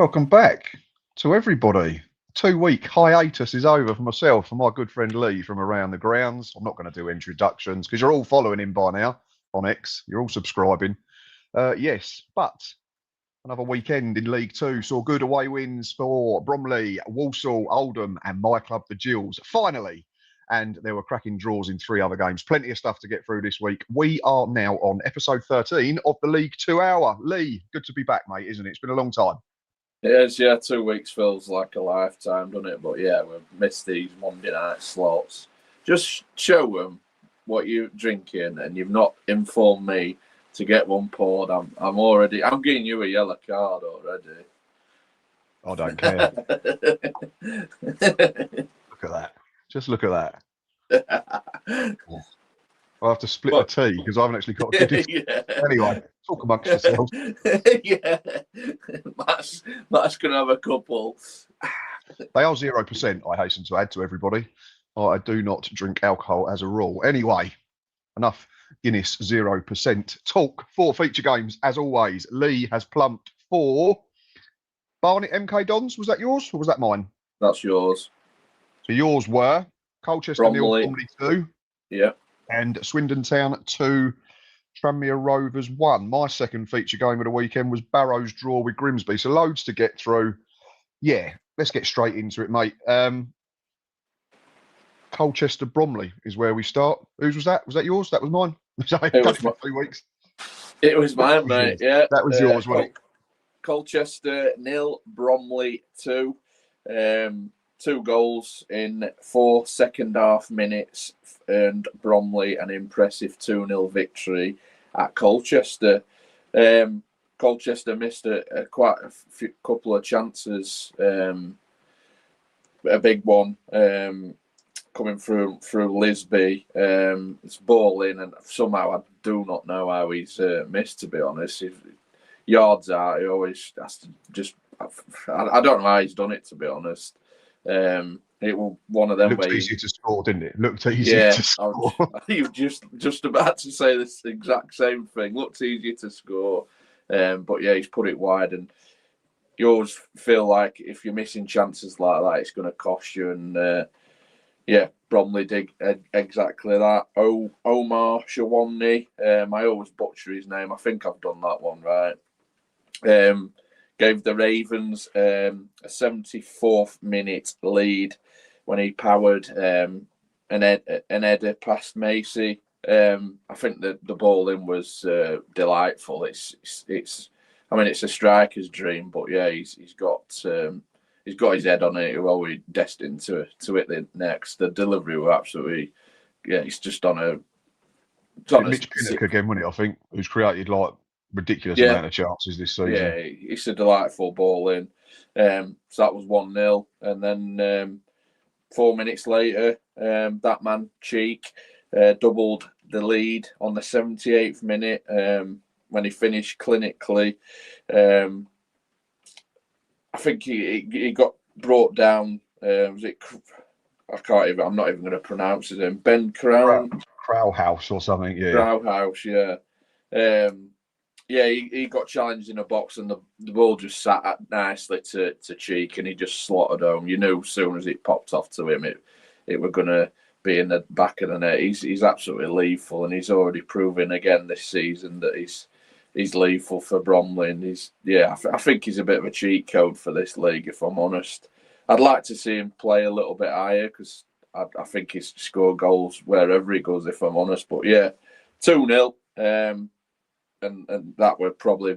Welcome back to everybody. 2 week hiatus is over for myself and my good friend Lee from Around the Grounds. I'm not going to do introductions because you're all following him by now on X. You're all subscribing. Yes, but another weekend in League Two saw good away wins for Bromley, Walsall, Oldham, and my club, the Gills. Finally, and there were cracking draws in 3 other games. Plenty of stuff to get through this week. We are now on episode 13 of the League 2 Hour. Lee, good to be back, mate, isn't it? It's been a long time. It is, yeah. 2 weeks feels like a lifetime, doesn't it? But yeah, we've missed these Monday night slots. Just show them what you're drinking, and you've not informed me to get one poured. I'm giving you a yellow card already. I don't care. Look at that. Just look at that. I'll have to split the tea because I haven't actually got a good... Yeah. Anyway, talk amongst yourselves. Yeah. Matt's going to have a couple. They are 0%, I hasten to add to everybody. I do not drink alcohol as a rule. Anyway, enough Guinness 0% talk. 4 feature games, as always. Lee has plumped for Barnet MK Dons. Was that yours or was that mine? That's yours. So yours were Colchester Bromley. 0, Bromley 2. Yeah. And Swindon Town 2, Tranmere Rovers 1. My second feature game of the weekend was Barrow's draw with Grimsby. So loads to get through. Yeah, let's get straight into it, mate. Colchester Bromley is where we start. Whose was that? Was that yours? That was mine. It was 3 weeks. It was mine, mate. Yeah, that was yours, wasn't it? Colchester 0, Bromley 2. 2 goals in 4 second half minutes, earned Bromley an impressive 2-0 victory at Colchester. Colchester missed quite a couple of chances. A big one coming through Lisby. It's ball in, and somehow I do not know how he's missed, to be honest. If yards out, he always has to just... I don't know how he's done it, to be honest. It was one of them. Looked easy to score, didn't it? Looked easy to score. You were just about to say this exact same thing. Looked easy to score, but yeah, he's put it wide, and you always feel like if you're missing chances like that, it's going to cost you. And yeah, Bromley did exactly that. Omar Shawani, I always butcher his name. I think I've done that one right. Gave the Ravens a 74th minute lead when he powered an header past Macy. I think the ball in was delightful. It's a striker's dream, but yeah, he's got his head on it. We're always destined to hit the next. The delivery were absolutely, yeah. He's just on a. Mitch Pinnock again, wasn't it? I think who's created like ridiculous amount of chances this season. Yeah, it's a delightful ball in. So that was 1-0, and then 4 minutes later, that man Cheek doubled the lead on the 78th minute when he finished clinically. I think he got brought down. Was it? I can't even. I'm not even going to pronounce his name. Ben Crowhouse or something. Yeah. Crowhouse. Yeah. Yeah, he got challenged in a box, and the ball just sat nicely to Cheek, and he just slotted home. You knew as soon as it popped off to him, it were going to be in the back of the net. He's absolutely lethal, and he's already proven again this season that he's lethal for Bromley. And I think he's a bit of a cheat code for this league, if I'm honest. I'd like to see him play a little bit higher because I think he's scored goals wherever he goes, if I'm honest. But yeah, 2-0. And that were probably,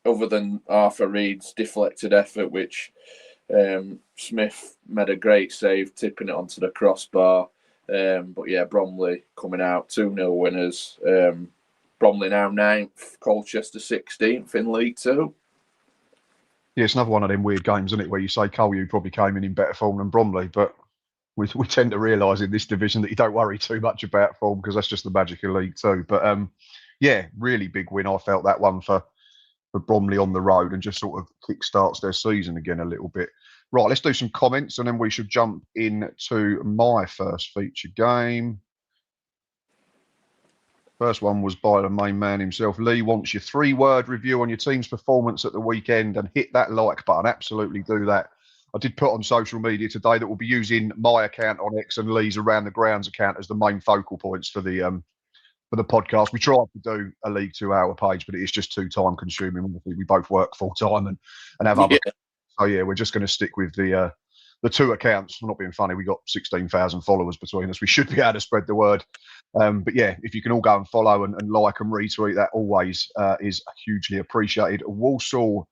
other than Arthur Reed's deflected effort, which Smith made a great save, tipping it onto the crossbar. But yeah, Bromley coming out 2-0 winners. Bromley now 9th, Colchester 16th in League 2. Yeah, it's another one of them weird games, isn't it, where you say Coley probably came in better form than Bromley, but we tend to realise in this division that you don't worry too much about form because that's just the magic of League 2. But yeah, really big win. I felt that one for Bromley on the road and just sort of kick-starts their season again a little bit. Right, let's do some comments and then we should jump into my first feature game. First one was by the main man himself. Lee wants your 3-word review on your team's performance at the weekend, and hit that like button. Absolutely do that. I did put on social media today that we'll be using my account on X and Lee's Around the Grounds account as the main focal points for the podcast. We tried to do a League 2 hour page, but it is just too time consuming. We both work full time and have other. So yeah, we're just going to stick with the 2 accounts. I'm not being funny. We got 16,000 followers between us. We should be able to spread the word. But yeah, if you can all go and follow and like and retweet, that always is hugely appreciated. Walsall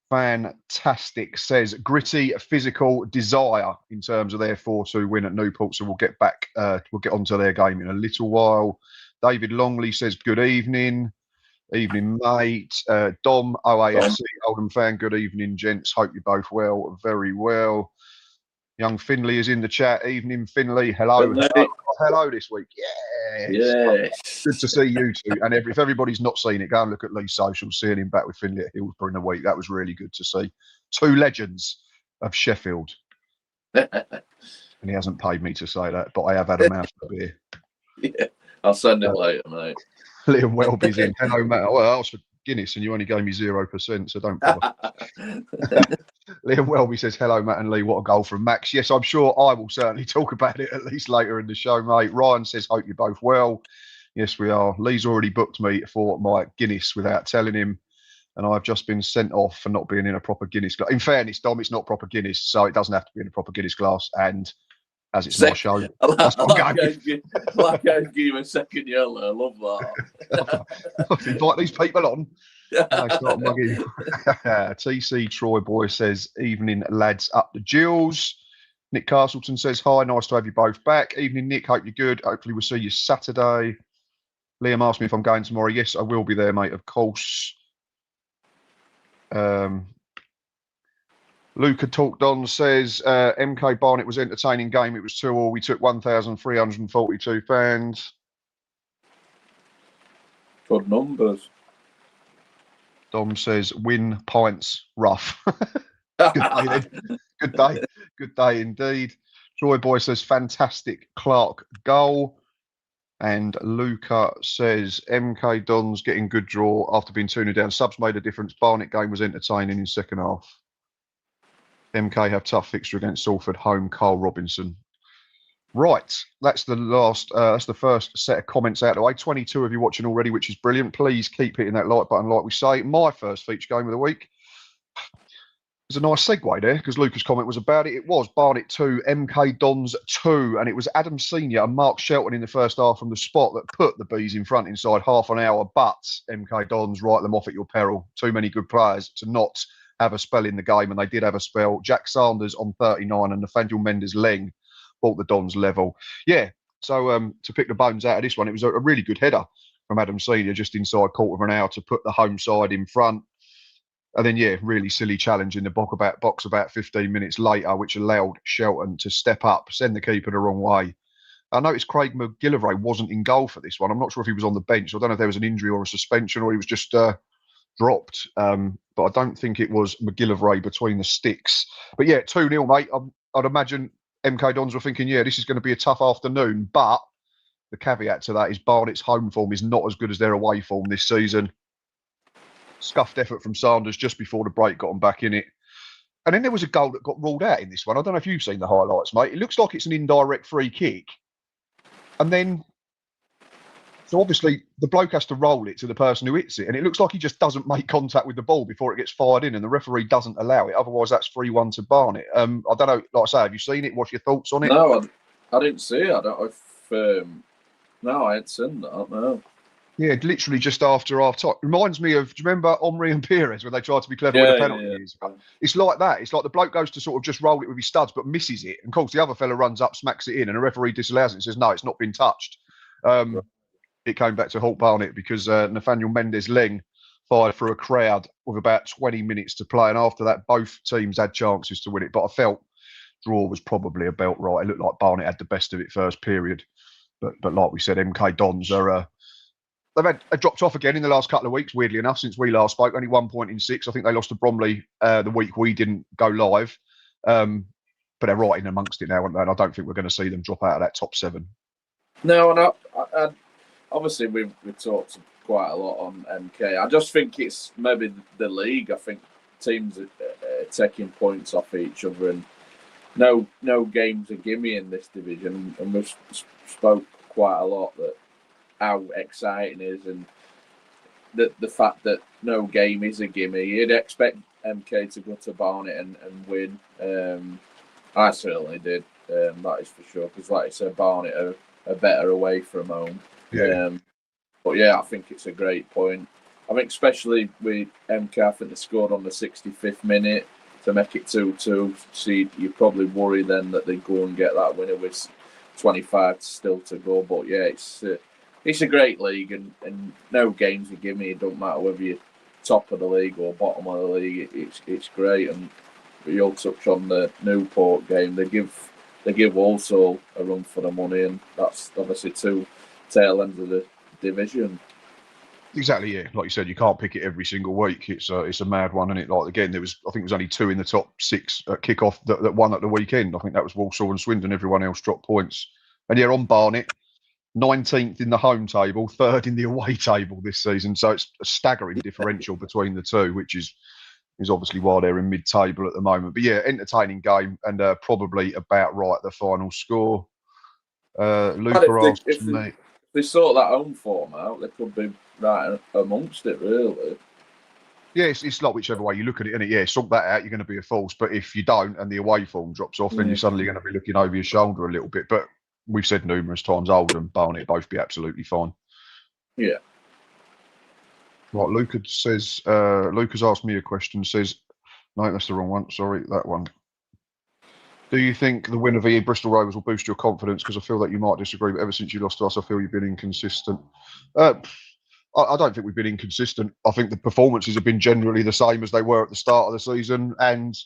Fantastic says gritty physical desire in terms of their 4-2 win at Newport. So we'll get back. We'll get onto their game in a little while. David Longley says good evening. Evening, mate. Dom, OAFC, Oldham fan. Good evening, gents. Hope you're both well. Very well. Young Finley is in the chat. Evening, Finley. Hello. Hello this week. Yes. Good to see you two. And if everybody's not seen it, go and look at Lee's socials. Seeing him back with Finley at Hillsborough in a week. That was really good to see. 2 legends of Sheffield. And he hasn't paid me to say that, but I have had a mouthful of beer. Yeah, I'll send it later, mate. Liam Welby's in. Hello, Matt. Well, I asked for Guinness and you only gave me 0%, so don't bother. Liam Welby says, hello, Matt and Lee. What a goal from Max. Yes, I'm sure I will certainly talk about it at least later in the show, mate. Ryan says, hope you're both well. Yes, we are. Lee's already booked me for my Guinness without telling him, and I've just been sent off for not being in a proper Guinness glass. In fairness, Dom, it's not proper Guinness, so it doesn't have to be in a proper Guinness glass. And as it's my show, that's what I'm going with. Like I give you a second yellow. I love that. Invite these people on. No, start mugging. TC Troy Boy says, evening, lads, up the Gills. Nick Castleton says, hi, nice to have you both back. Evening, Nick, hope you're good. Hopefully we'll see you Saturday. Liam asked me if I'm going tomorrow. Yes, I will be there, mate, of course. Luca Talked On says, MK Barnet was entertaining game. It was 2-2. We took 1,342 fans. Good numbers. Dom says, win pints rough. Good day then. Good day. Good day indeed. Troy Boy says, fantastic Clark goal. And Luca says, MK Don's getting good draw after being 2-0 down. Subs made a difference. Barnet game was entertaining in second half. MK have tough fixture against Salford home. Carl Robinson. Right, that's the last. That's the first set of comments out of the way. 22 of you watching already, which is brilliant. Please keep hitting that like button, like we say. My first feature game of the week. There's a nice segue there because Luca's comment was about it. It was Barnet 2, MK Dons 2, and it was Adam Senior and Mark Shelton in the first half from the spot that put the Bees in front inside half an hour. But MK Dons write them off at your peril. Too many good players to not have a spell in the game, and they did have a spell. Jack Sanders on 39 and Nathaniel Mendes-Leng brought the Dons level. Yeah, so to pick the bones out of this one, it was a really good header from Adam Senior just inside quarter of an hour to put the home side in front. And then, yeah, really silly challenge in the box about 15 minutes later, which allowed Shelton to step up, send the keeper the wrong way. I noticed Craig McGillivray wasn't in goal for this one. I'm not sure if he was on the bench. I don't know if there was an injury or a suspension or he was just dropped. But I don't think it was McGillivray between the sticks. But yeah, 2-0, mate. I'd imagine MK Dons were thinking, yeah, this is going to be a tough afternoon. But the caveat to that is Barnet's home form is not as good as their away form this season. Scuffed effort from Sanders just before the break got them back in it. And then there was a goal that got ruled out in this one. I don't know if you've seen the highlights, mate. It looks like it's an indirect free kick. And then, so obviously the bloke has to roll it to the person who hits it. And it looks like he just doesn't make contact with the ball before it gets fired in. And the referee doesn't allow it. Otherwise, that's 3-1 to Barnet. I don't know, like I say, have you seen it? What's your thoughts on it? No, I didn't see it. I don't know if... no, I hadn't seen that, no. Yeah, literally just after half time. Reminds me of, do you remember Omri and Perez when they tried to be clever with the penalty years ago? It's like that. It's like the bloke goes to sort of just roll it with his studs but misses it. And of course, the other fella runs up, smacks it in, and the referee disallows it and says, no, it's not been touched. It came back to halt Barnet because Nathaniel Mendes-Leng fired through a crowd with about 20 minutes to play. And after that, both teams had chances to win it. But I felt draw was probably about right. It looked like Barnet had the best of it first period. But like we said, MK Dons are... They've dropped off again in the last couple of weeks, weirdly enough, since we last spoke. Only 1 point in 6. I think they lost to Bromley the week we didn't go live. But they're right in amongst it now, aren't they? And I don't think we're going to see them drop out of that top 7. No, and obviously we've talked quite a lot on MK. I just think it's maybe the league. I think teams are taking points off each other, and no games are gimme in this division. And we've spoke quite a lot that how exciting it is, and the fact that no game is a gimme. You'd expect MK to go to Barnet and win. I certainly did. That is for sure. Because, like I said, Barnet are better away from home. Yeah. But yeah, I think it's a great point. I think especially with MK, I think they scored on the 65th minute to make it 2-2. So you probably worry then that they go and get that winner with 25 still to go. But yeah, it's a great league, and no games are gimme. It don't matter whether you're top of the league or bottom of the league. It's great. And you'll touch on the Newport game. They give Walsall a run for the money, and that's obviously two tail ends of the division. Exactly, yeah. Like you said, you can't pick it every single week. It's a mad one, isn't it? Like again, I think there was only 2 in the top 6 at kickoff that won at the weekend. I think that was Walsall and Swindon. Everyone else dropped points. And yeah, on Barnet, 19th in the home table, 3rd in the away table this season. So it's a staggering differential between the two, which is obviously why they're in mid-table at the moment. But yeah, entertaining game, and probably about right the final score. Luca asks me. If they sort that home form out, they could be right amongst it, really. Yeah, it's like whichever way you look at it, isn't it? Yeah, sort that out, you're going to be a force. But if you don't and the away form drops off, then you're suddenly going to be looking over your shoulder a little bit. But we've said numerous times, Oldham and Barnet both be absolutely fine. Yeah. Right, Lucas asked me a question, says, no, that's the wrong one. Sorry, that one. Do you think the win of the Bristol Rovers will boost your confidence? Because I feel that you might disagree, but ever since you lost to us, I feel you've been inconsistent. I don't think we've been inconsistent. I think the performances have been generally the same as they were at the start of the season and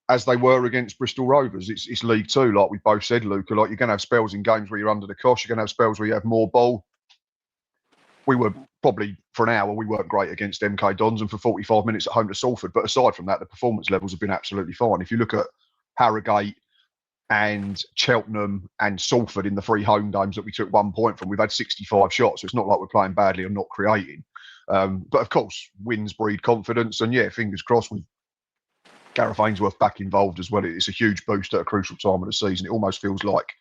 as they were against Bristol Rovers. It's League Two, like we both said, Luca. Like you're going to have spells in games where you're under the cosh. You're going to have spells where you have more ball. We were probably, for an hour, we weren't great against MK Dons, and for 45 minutes at home to Salford. But aside from that, the performance levels have been absolutely fine. If you look at Harrogate and Cheltenham and Salford in the 3 home games that we took 1 point from, we've had 65 shots. So it's not like we're playing badly and not creating. But of course, wins breed confidence. And yeah, fingers crossed with Gareth Ainsworth back involved as well. It's a huge boost at a crucial time of the season. It almost feels like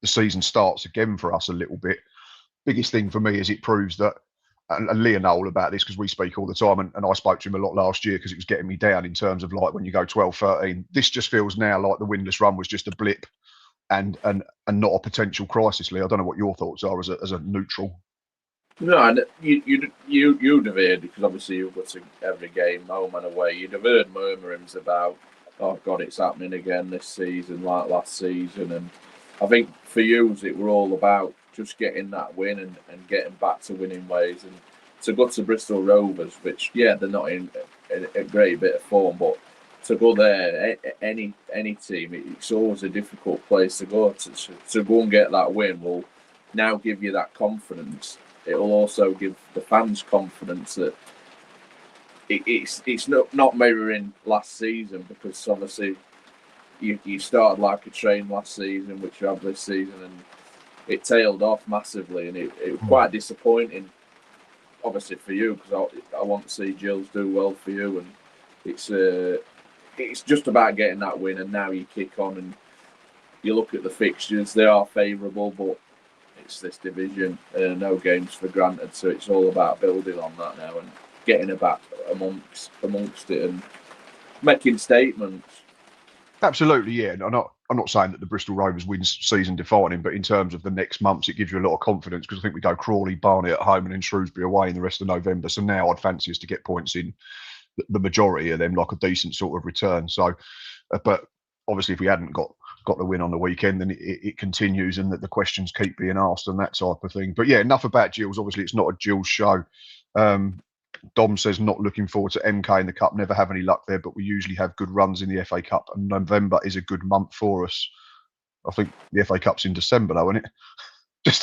the season starts again for us a little bit. Biggest thing for me is it proves that, and Leah know all about this because we speak all the time, and I spoke to him a lot last year because it was getting me down in terms of like when you go 12, 13. This just feels now like the winless run was just a blip and not a potential crisis, Lee. I don't know what your thoughts are as a neutral. No, and you'd have heard, because obviously you go to every game, home and away, you'd have heard murmurings about, oh God, it's happening again this season like last season. And I think for you, it were all about just getting that win and getting back to winning ways. And to go to Bristol Rovers, which, yeah, they're not in a great bit of form, but to go there, any team, it's always a difficult place to go. To go and get that win will now give you that confidence. It will also give the fans confidence that it's not mirroring last season, because obviously you started like a train last season, which you have this season, and it tailed off massively, and it was quite disappointing, obviously for you, because I want to see Gills do well for you, and it's just about getting that win, and now you kick on and you look at the fixtures, they are favourable, but it's this division, no games for granted, so it's all about building on that now and getting back amongst it and making statements. Absolutely, yeah. And I'm not saying that the Bristol Rovers wins season defining, but in terms of the next months, it gives you a lot of confidence, because I think we go Crawley, Barnet at home, and then Shrewsbury away in the rest of November. So now I'd fancy us to get points in the majority of them, like a decent sort of return. So, but obviously, if we hadn't got the win on the weekend, then it continues, and that the questions keep being asked and that type of thing. But yeah, enough about Gills. Obviously, it's not a Gills show. Dom says, not looking forward to MK in the Cup. Never have any luck there, but we usually have good runs in the FA Cup, and November is a good month for us. I think the FA Cup's in December, though, isn't it? Just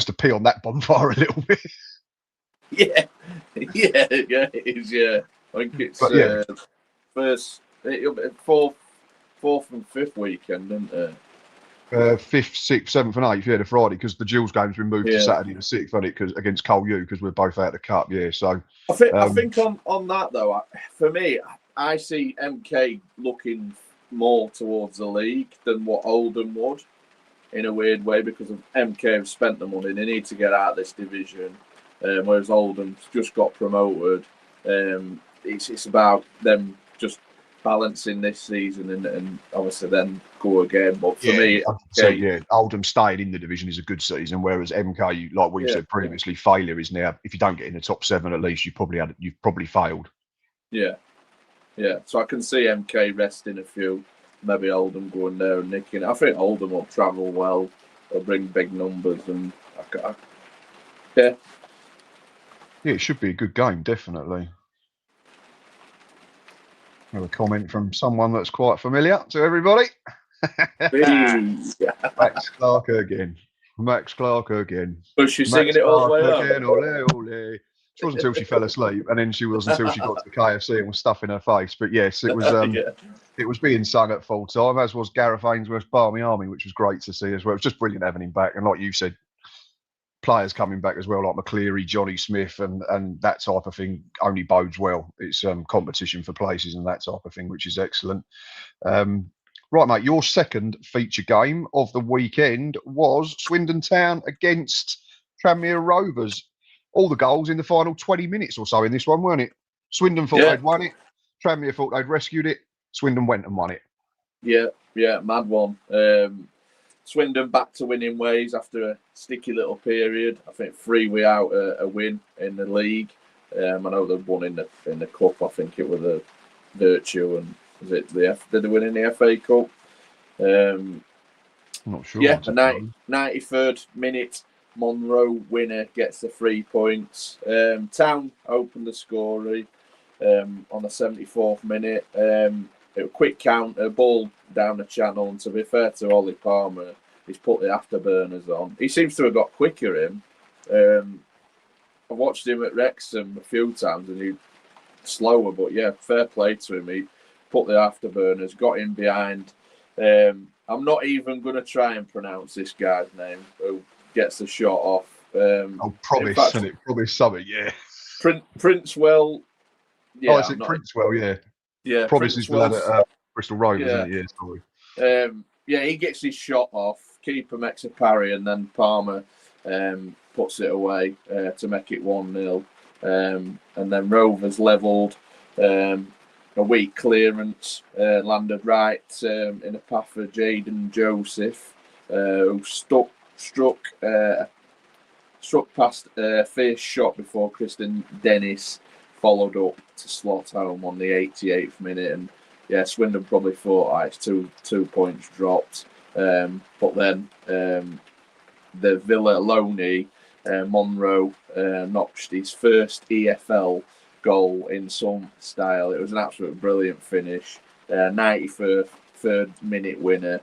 to pee on that bonfire a little bit. Yeah, it is. Yeah, I think it's fourth and fifth weekend, isn't it? 5th, 6th, 7th, and 8th. Yeah, the Friday, because the Gills game's been moved to Saturday the 6th, hasn't it? Because against Cole U, because we're both out of the cup. Yeah, so I think on that though, for me, I see MK looking more towards the league than what Oldham would, in a weird way, because of MK have spent the money. They need to get out of this division, whereas Oldham's just got promoted. It's about them just balancing this season and obviously then go again. But for me, MK, Oldham staying in the division is a good season, whereas MK, like we've said previously, failure is now. If you don't get in the top 7, at least you've probably failed. Yeah. So I can see MK resting a few. Maybe Oldham going there and nicking. I think Oldham will travel well. They'll bring big numbers, and yeah, it should be a good game, definitely. Another comment from someone that's quite familiar to everybody. Max Clark again. Was she singing it all the way again, ole, ole. She wasn't until she fell asleep, and then she was until she got to the KFC and was stuffing her face. But yes, it was it was being sung at full time, as was Gareth Ainsworth's Barmy Army, which was great to see as well. It was just brilliant having him back, and like you said, players coming back as well, like McCleary, Johnny Smith, and that type of thing only bodes well. It's competition for places and that type of thing, which is excellent. Right, mate, your second feature game of the weekend was Swindon Town against Tranmere Rovers. All the goals in the final 20 minutes or so in this one, weren't it? Swindon thought they'd won it. Tranmere thought they'd rescued it. Swindon went and won it. Yeah, mad one. Swindon back to winning ways after a sticky little period. I think 3 out a win in the league. I know they've won in the cup. I think it was a Virtue, and was it did they win in the FA Cup? I'm not sure. Yeah, the 93rd minute Monroe winner gets the 3 points. Town opened the scoring on the 74th minute. A quick counter, ball down the channel, and to be fair to Ollie Palmer, he's put the afterburners on. He seems to have got quicker in. I've watched him at Wrexham a few times, and he's slower, but yeah, fair play to him. He put the afterburners, got in behind. I'm not even going to try and pronounce this guy's name who gets the shot off. Promise something, yeah. Princewell. Yeah, is it Princewell? Yeah. Yeah, Promise is the lad at Bristol Rovers, isn't it? Yeah, sorry. He gets his shot off. Keeper makes a parry, and then Palmer puts it away to make it 1-0. And then Rovers levelled. A weak clearance landed right in a path for Jaden Joseph, who struck past a fierce shot before Kristen Dennis followed up to slot home on the 88th minute. And yeah, Swindon probably thought it's 2 points dropped. But then the Villa Loney, Monroe, notched his first EFL goal in some style. It was an absolute brilliant finish. 93rd minute winner.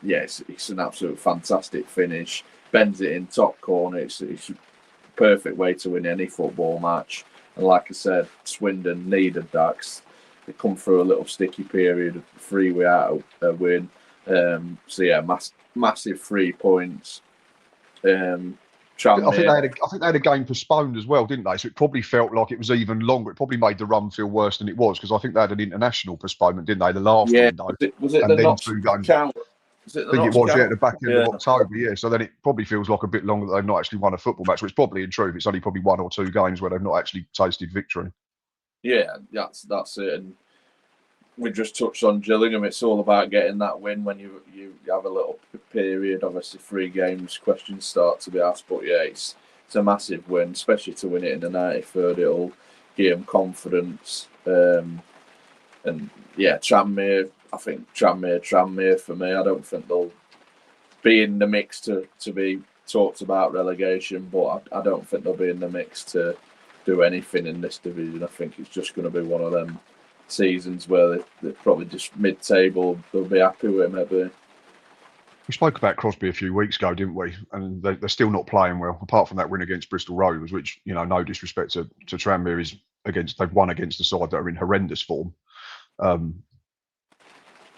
It's an absolute fantastic finish. Bends it in top corner. It's a perfect way to win any football match. And like I said, Swindon needed that. They come through a little sticky period, 3 out a win. Massive 3 points. I think they had a game postponed as well, didn't they? So it probably felt like it was even longer. It probably made the run feel worse than it was, because I think they had an international postponement, didn't they? The last window. Was it and the Notts count? I think it was at the back end of October, yeah. So then it probably feels like a bit longer that they've not actually won a football match, which probably in truth it's only probably 1 or 2 games where they've not actually tasted victory. Yeah, that's it. And we just touched on Gillingham. It's all about getting that win when you have a little period. Obviously, 3 games, questions start to be asked. But yeah, it's a massive win, especially to win it in the 93rd. It'll give them confidence. And yeah, Tranmere. I think Tranmere for me. I don't think they'll be in the mix to be talked about relegation, but I don't think they'll be in the mix to do anything in this division. I think it's just going to be one of them seasons where they're probably just mid-table. They'll be happy with it, maybe. We spoke about Crosby a few weeks ago, didn't we? And they're still not playing well, apart from that win against Bristol Rovers, which, no disrespect to Tranmere, they've won against the side that are in horrendous form.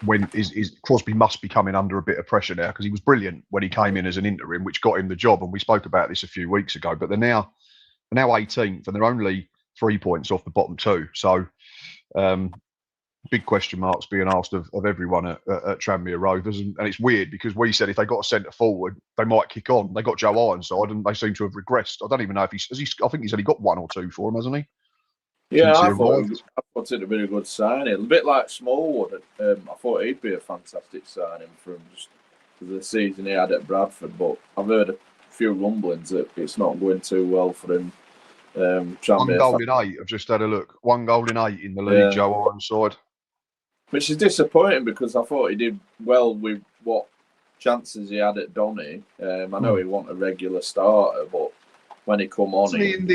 when is Crosby must be coming under a bit of pressure now, because he was brilliant when he came in as an interim, which got him the job. And we spoke about this a few weeks ago. But they're now 18th, and they're only 3 points off the bottom two. So big question marks being asked of everyone at Tranmere Rovers. And it's weird because we said if they got a centre forward, they might kick on. They got Joe Ironside, and they seem to have regressed. I don't even know if I think he's only got 1 or 2 for him, hasn't he? Yeah, I thought it'd be a good signing. A bit like Smallwood. I thought he'd be a fantastic signing from just the season he had at Bradford. But I've heard a few rumblings that it's not going too well for him. 1 goal in 8. I've just had a look. 1 goal in 8 in the league, Joe Ironside. Which is disappointing because I thought he did well with what chances he had at Donny. I know he wasn't a regular starter, but when he come on, wasn't he in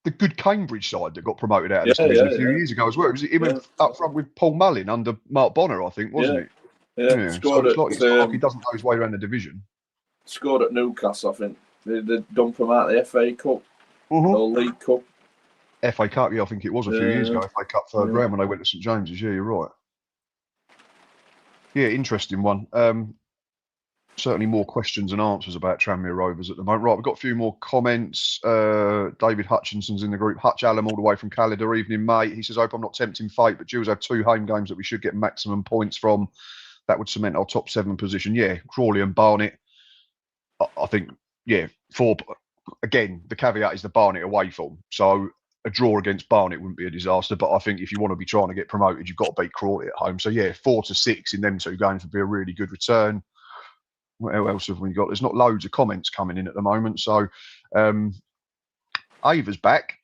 the good Cambridge side that got promoted out of this division a few years ago as well? Was he went up front with Paul Mullin under Mark Bonner, I think, wasn't it? Yeah. So it's like he doesn't know his way around the division. Scored at Newcastle, I think. They dumped him out of the FA Cup or League Cup. FA Cup, I think it was a few years ago. FA Cup third round when they went to St James's. Yeah, you're right. Yeah, interesting one. Certainly more questions and answers about Tranmere Rovers at the moment. Right, we've got a few more comments. David Hutchinson's in the group. Hutch Allam all the way from Calendar. Evening, mate. He says, hope I'm not tempting fate, but Gills have 2 home games that we should get maximum points from. That would cement our top 7 position. Yeah, Crawley and Barnet. I think, 4. Again, the caveat is the Barnet away form. So a draw against Barnet wouldn't be a disaster, but I think if you want to be trying to get promoted, you've got to beat Crawley at home. So 4 to 6 in them 2 games would be a really good return. What else have we got? There's not loads of comments coming in at the moment. So Ava's back.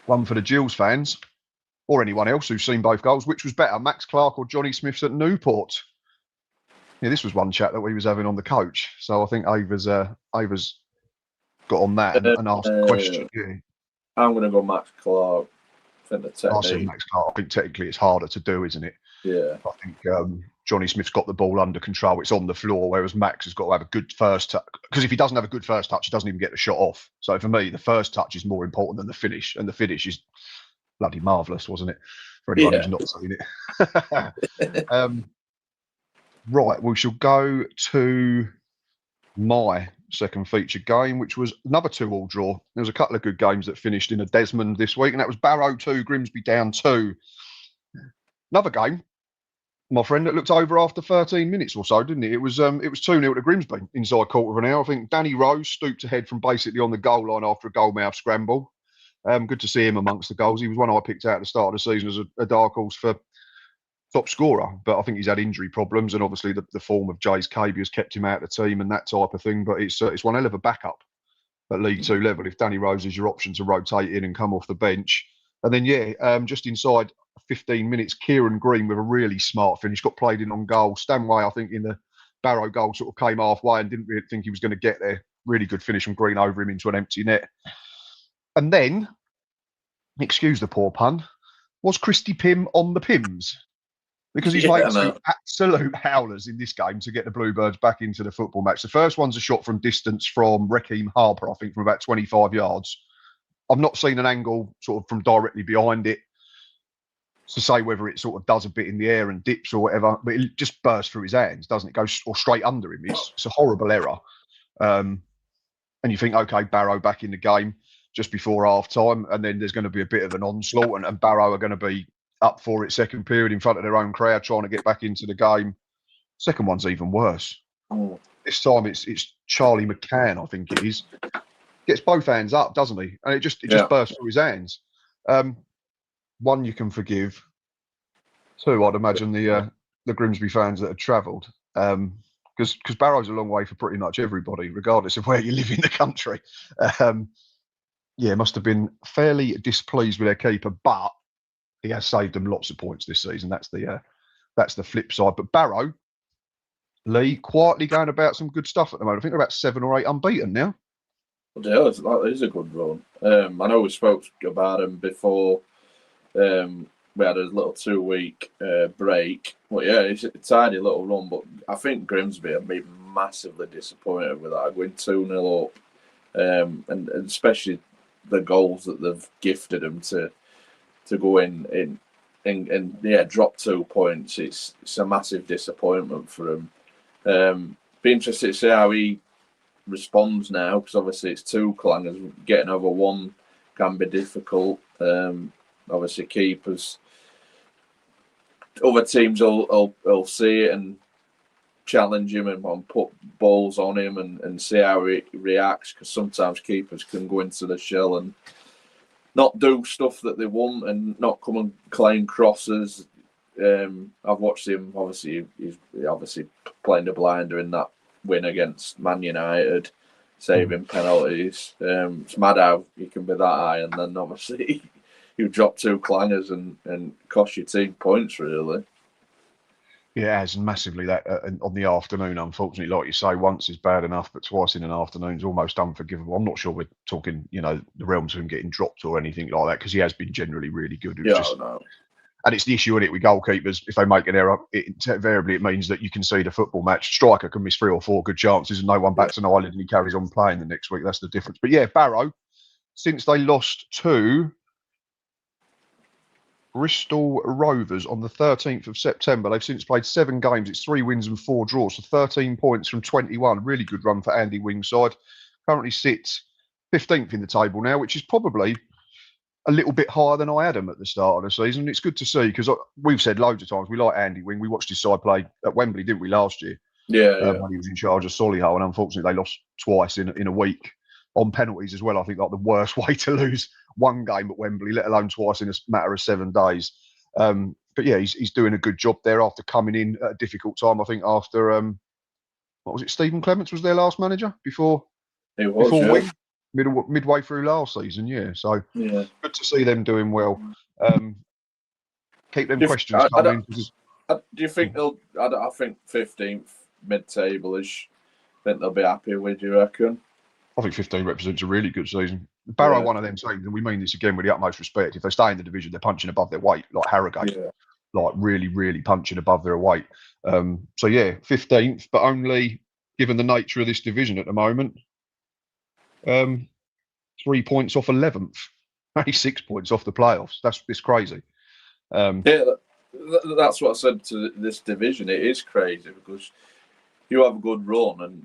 One for the Gills fans or anyone else who's seen both goals. Which was better, Max Clark or Johnny Smith's at Newport? Yeah, this was one chat that we was having on the coach. So I think Ava's got on that and asked a question. Yeah. I'm going to go Max Clark. I think the technique. I said Max Clark. I think technically it's harder to do, isn't it? Yeah. I think Johnny Smith's got the ball under control. It's on the floor, whereas Max has got to have a good first touch. Because if he doesn't have a good first touch, he doesn't even get the shot off. So for me, the first touch is more important than the finish. And the finish is bloody marvellous, wasn't it? For anyone who's not seen it. Right, we shall go to my second feature game, which was another 2-2 draw. There was a couple of good games that finished in a Desmond this week, and that was Barrow 2, Grimsby down 2. Another game, my friend, that looked over after 13 minutes or so, didn't it? It was 2-0 to Grimsby inside quarter of an hour. I think Danny Rose stooped ahead from basically on the goal line after a goalmouth scramble. Good to see him amongst the goals. He was one I picked out at the start of the season as a dark horse for top scorer, but I think he's had injury problems, and obviously the form of Jay's Caby has kept him out of the team and that type of thing. But it's one hell of a backup at League 2 level if Danny Rose is your option to rotate in and come off the bench. And then just inside 15 minutes, Kieran Green with a really smart finish got played in on goal. Stanway, I think, in the Barrow goal sort of came halfway and didn't really think he was going to get there. Really good finish from Green over him into an empty net. And then, excuse the poor pun, was Christy Pym on the Pims? Because he's made 2 absolute howlers in this game to get the Bluebirds back into the football match. The first one's a shot from distance from Raheem Harper, I think, from about 25 yards. I've not seen an angle sort of from directly behind it to say whether it sort of does a bit in the air and dips or whatever, but it just bursts through his hands, doesn't it? Goes or straight under him. It's a horrible error. And you think, okay, Barrow back in the game just before half time, and then there's going to be a bit of an onslaught, and Barrow are going to be up for it second period in front of their own crowd trying to get back into the game. Second one's even worse. This time it's Charlie McCann, I think it is. Gets both hands up, doesn't he? And it just bursts through his hands. One you can forgive. 2, I'd imagine the Grimsby fans that had travelled. Because Barrow's a long way for pretty much everybody, regardless of where you live in the country. Must have been fairly displeased with their keeper, but he has saved them lots of points this season. That's the flip side. But Barrow, Lee, quietly going about some good stuff at the moment. I think they're about 7 or 8 unbeaten now. Yeah, it is a good run. I know we spoke about him before. We had a little 2-week break. But yeah, it's a tidy little run. But I think Grimsby have been massively disappointed with that, going 2-0 up. And especially the goals that they've gifted them to go in and dropped 2 points. It's a massive disappointment for him. Be interested to see how he responds now, because obviously it's 2 clangers. Getting over 1 can be difficult. Obviously keepers, other teams will see it and challenge him and put balls on him and see how he reacts, because sometimes keepers can go into the shell and not do stuff that they want and not come and claim crosses. I've watched him. Obviously, he's obviously playing the blinder in that win against Man United, saving penalties. It's mad how he can be that high, and then obviously you drop 2 clangers and cost your team points, really. Yeah, it has massively that on the afternoon. Unfortunately, like you say, once is bad enough, but twice in an afternoon is almost unforgivable. I'm not sure we're talking, the realms of him getting dropped or anything like that, because he has been generally really good. And it's the issue in it with goalkeepers. If they make an error, invariably it means that you can see the football match. Striker can miss 3 or 4 good chances and no one bats an eyelid and he carries on playing the next week. That's the difference. But yeah, Barrow, since they lost to Bristol Rovers on the 13th of September, they've since played 7 games. It's 3 wins and 4 draws, so 13 points from 21. Really good run for Andy Wing's side. Currently sits 15th in the table now, which is probably a little bit higher than I had him at the start of the season. It's good to see, because we've said loads of times we like Andy Wing. We watched his side play at Wembley, didn't we, last year? When he was in charge of Solihull, and unfortunately they lost twice in a week on penalties as well. I think like the worst way to lose one game at Wembley, let alone twice in a matter of 7 days. But yeah, he's doing a good job there after coming in at a difficult time. I think after what was it? Stephen Clements was their last manager before Wing, midway through last season. Yeah, so good to see them doing well. Keep them questions coming. Do you think they'll? I think 15th mid-table is. Think they'll be happy with. Do you reckon? I think 15 represents a really good season. Barrow, one of them teams, and we mean this again with the utmost respect. If they stay in the division, they're punching above their weight, like Harrogate, like really, really punching above their weight. So yeah, 15th, but only, given the nature of this division at the moment, 3 points off 11th, only 6 points off the playoffs. It's crazy. That's what I said to this division. It is crazy because you have a good run, and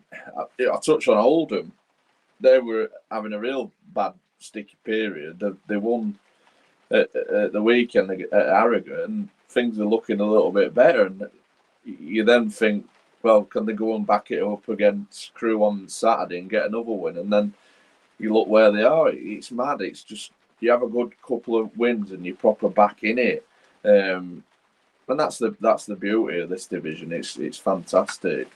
I touched on Oldham. They were having a real bad, sticky period. They won at the weekend at Harrogate, and things are looking a little bit better. And you then think, well, can they go and back it up against Crewe on Saturday and get another win? And then you look where they are. It's mad. It's just you have a good couple of wins and you're proper back in it. And that's the beauty of this division. It's fantastic.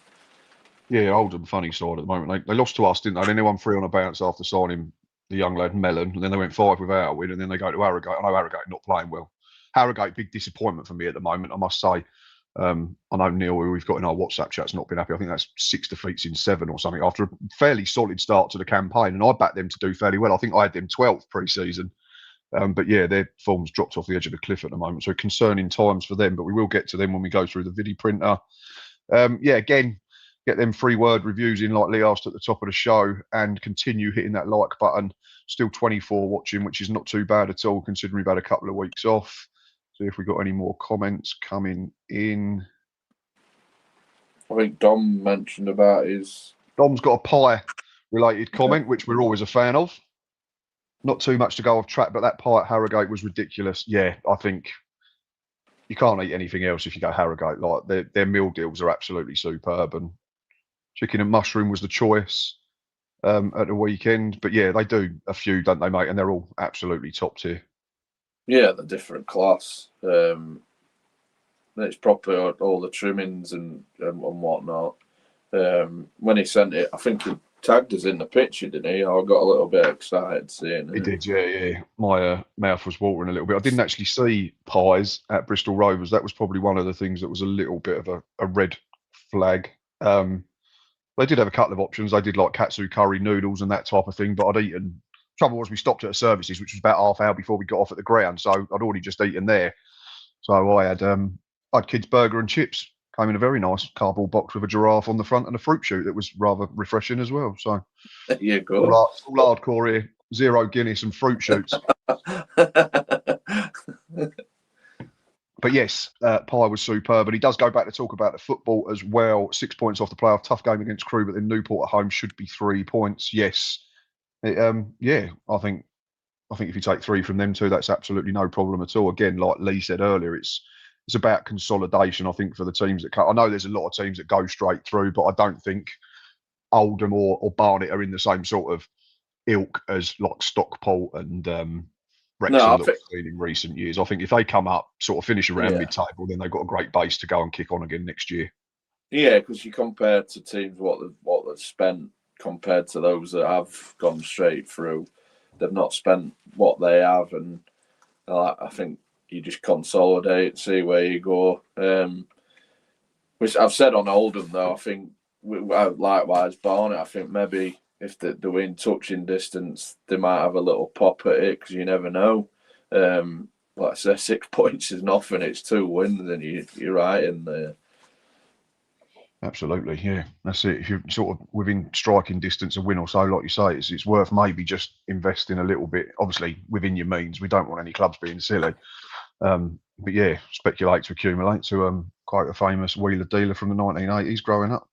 Yeah, Oldham funny side at the moment. They lost to us, didn't they? Then they won 3 on a bounce after signing the young lad Mellon, and then they went 5 without a win, and then they go to Harrogate. I know Harrogate not playing well. Harrogate, big disappointment for me at the moment, I must say. I know Neil, who we've got in our WhatsApp chat's not been happy. I think that's 6 defeats in 7 or something after a fairly solid start to the campaign, and I backed them to do fairly well. I think I had them 12th pre-season. But yeah, their form's dropped off the edge of the cliff at the moment. So concerning times for them, but we will get to them when we go through the video printer. Again, get them 3 word reviews in like Lee asked at the top of the show, and continue hitting that like button. Still 24 watching, which is not too bad at all considering we've had a couple of weeks off. See if we've got any more comments coming in. I think Dom mentioned about Dom's got a pie related comment, which we're always a fan of. Not too much to go off track, but that pie at Harrogate was ridiculous. Yeah, I think you can't eat anything else if you go Harrogate. Like their meal deals are absolutely superb, and chicken and mushroom was the choice at the weekend. But yeah, they do a few, don't they, mate? And they're all absolutely top tier. Yeah, the different class. It's proper all the trimmings and whatnot. When he sent it, I think he tagged us in the picture, didn't he? I got a little bit excited seeing it. He did, yeah. My mouth was watering a little bit. I didn't actually see pies at Bristol Rovers. That was probably one of the things that was a little bit of a red flag. They did have a couple of options. They did like katsu curry noodles and that type of thing, but I'd eaten. Trouble was we stopped at services, which was about half hour before we got off at the ground, so I'd already just eaten there. So I had kids burger and chips. Came in a very nice cardboard box with a giraffe on the front and a fruit shoot that was rather refreshing as well. So yeah, good. All hardcore here. 0 Guinness and fruit shoots. But yes, Pye was superb, and he does go back to talk about the football as well. 6 points off the playoff, tough game against Crewe, but then Newport at home should be 3 points. Yes, yeah, I think if you take 3 from them two, that's absolutely no problem at all. Again, like Lee said earlier, it's about consolidation. I think for the teams that come, I know there's a lot of teams that go straight through, but I don't think Oldham or Barnet are in the same sort of ilk as like Stockport and Wrexham that we've seen in recent years. I think if they come up, sort of finish around mid-table, then they've got a great base to go and kick on again next year. Yeah, because you compare to teams what they've spent compared to those that have gone straight through. They've not spent what they have, and I think you just consolidate, see where you go. Which I've said on Oldham though, I think likewise Barnet. I think maybe if they're in touching distance, they might have a little pop at it because you never know. Like I say, 6 points is nothing. It's 2 wins, and you're right in there. Absolutely, yeah, that's it. If you're sort of within striking distance, a win or so, like you say, it's worth maybe just investing a little bit. Obviously, within your means. We don't want any clubs being silly, but yeah, speculate to accumulate. To quite a famous wheeler dealer from the 1980s, growing up.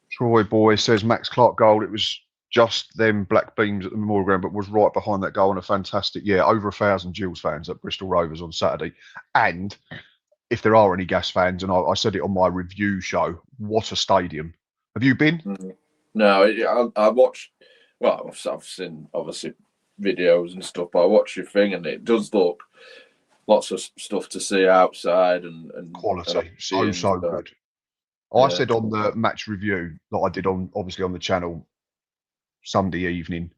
Troy Boy says Max Clark goal. It was just them black beams at the Memorial Ground, but was right behind that goal, and a fantastic, over 1,000 Gills fans at Bristol Rovers on Saturday. And if there are any Gas fans, and I said it on my review show, what a stadium. Have you been? No, I watched, well, I've seen obviously videos and stuff, but I watched your thing, and it does look lots of stuff to see outside and quality, so good. I said on the match review that I did on the channel Sunday evening,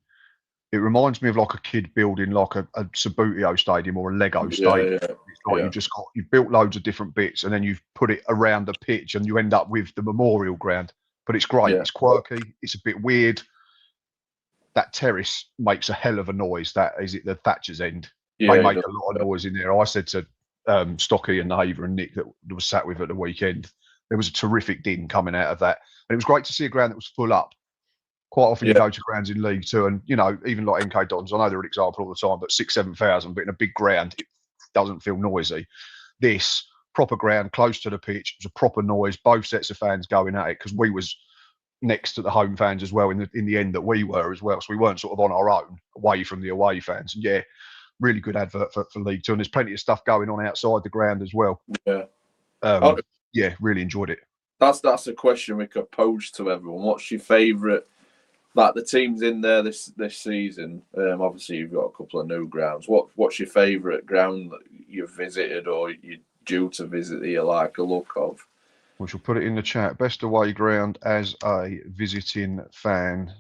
it reminds me of like a kid building like a Subbuteo stadium or a Lego stadium. It's like you've built loads of different bits and then you've put it around the pitch and you end up with the Memorial Ground. But it's great. It's quirky. It's a bit weird. That terrace makes a hell of a noise. That is it. The Thatcher's End. They make a lot of noise in there. I said to Stocky and Haver and Nick that was sat with at the weekend, there was a terrific din coming out of that. And it was great to see a ground that was full up. Quite often you go to grounds in League Two and, even like MK Dons, I know they're an example all the time, but 6,000-7,000, but in a big ground, it doesn't feel noisy. This proper ground, close to the pitch, it was a proper noise, both sets of fans going at it, because we was next to the home fans as well in the end that we were as well. So we weren't sort of on our own, away from the away fans. And really good advert for League Two. And there's plenty of stuff going on outside the ground as well. Really enjoyed it. That's a question we could pose to everyone. What's your favourite, like the teams in there this season? Obviously, you've got a couple of new grounds. What's your favourite ground that you've visited or you're due to visit that you like a look of? We shall put it in the chat. Best away ground as a visiting fan? ?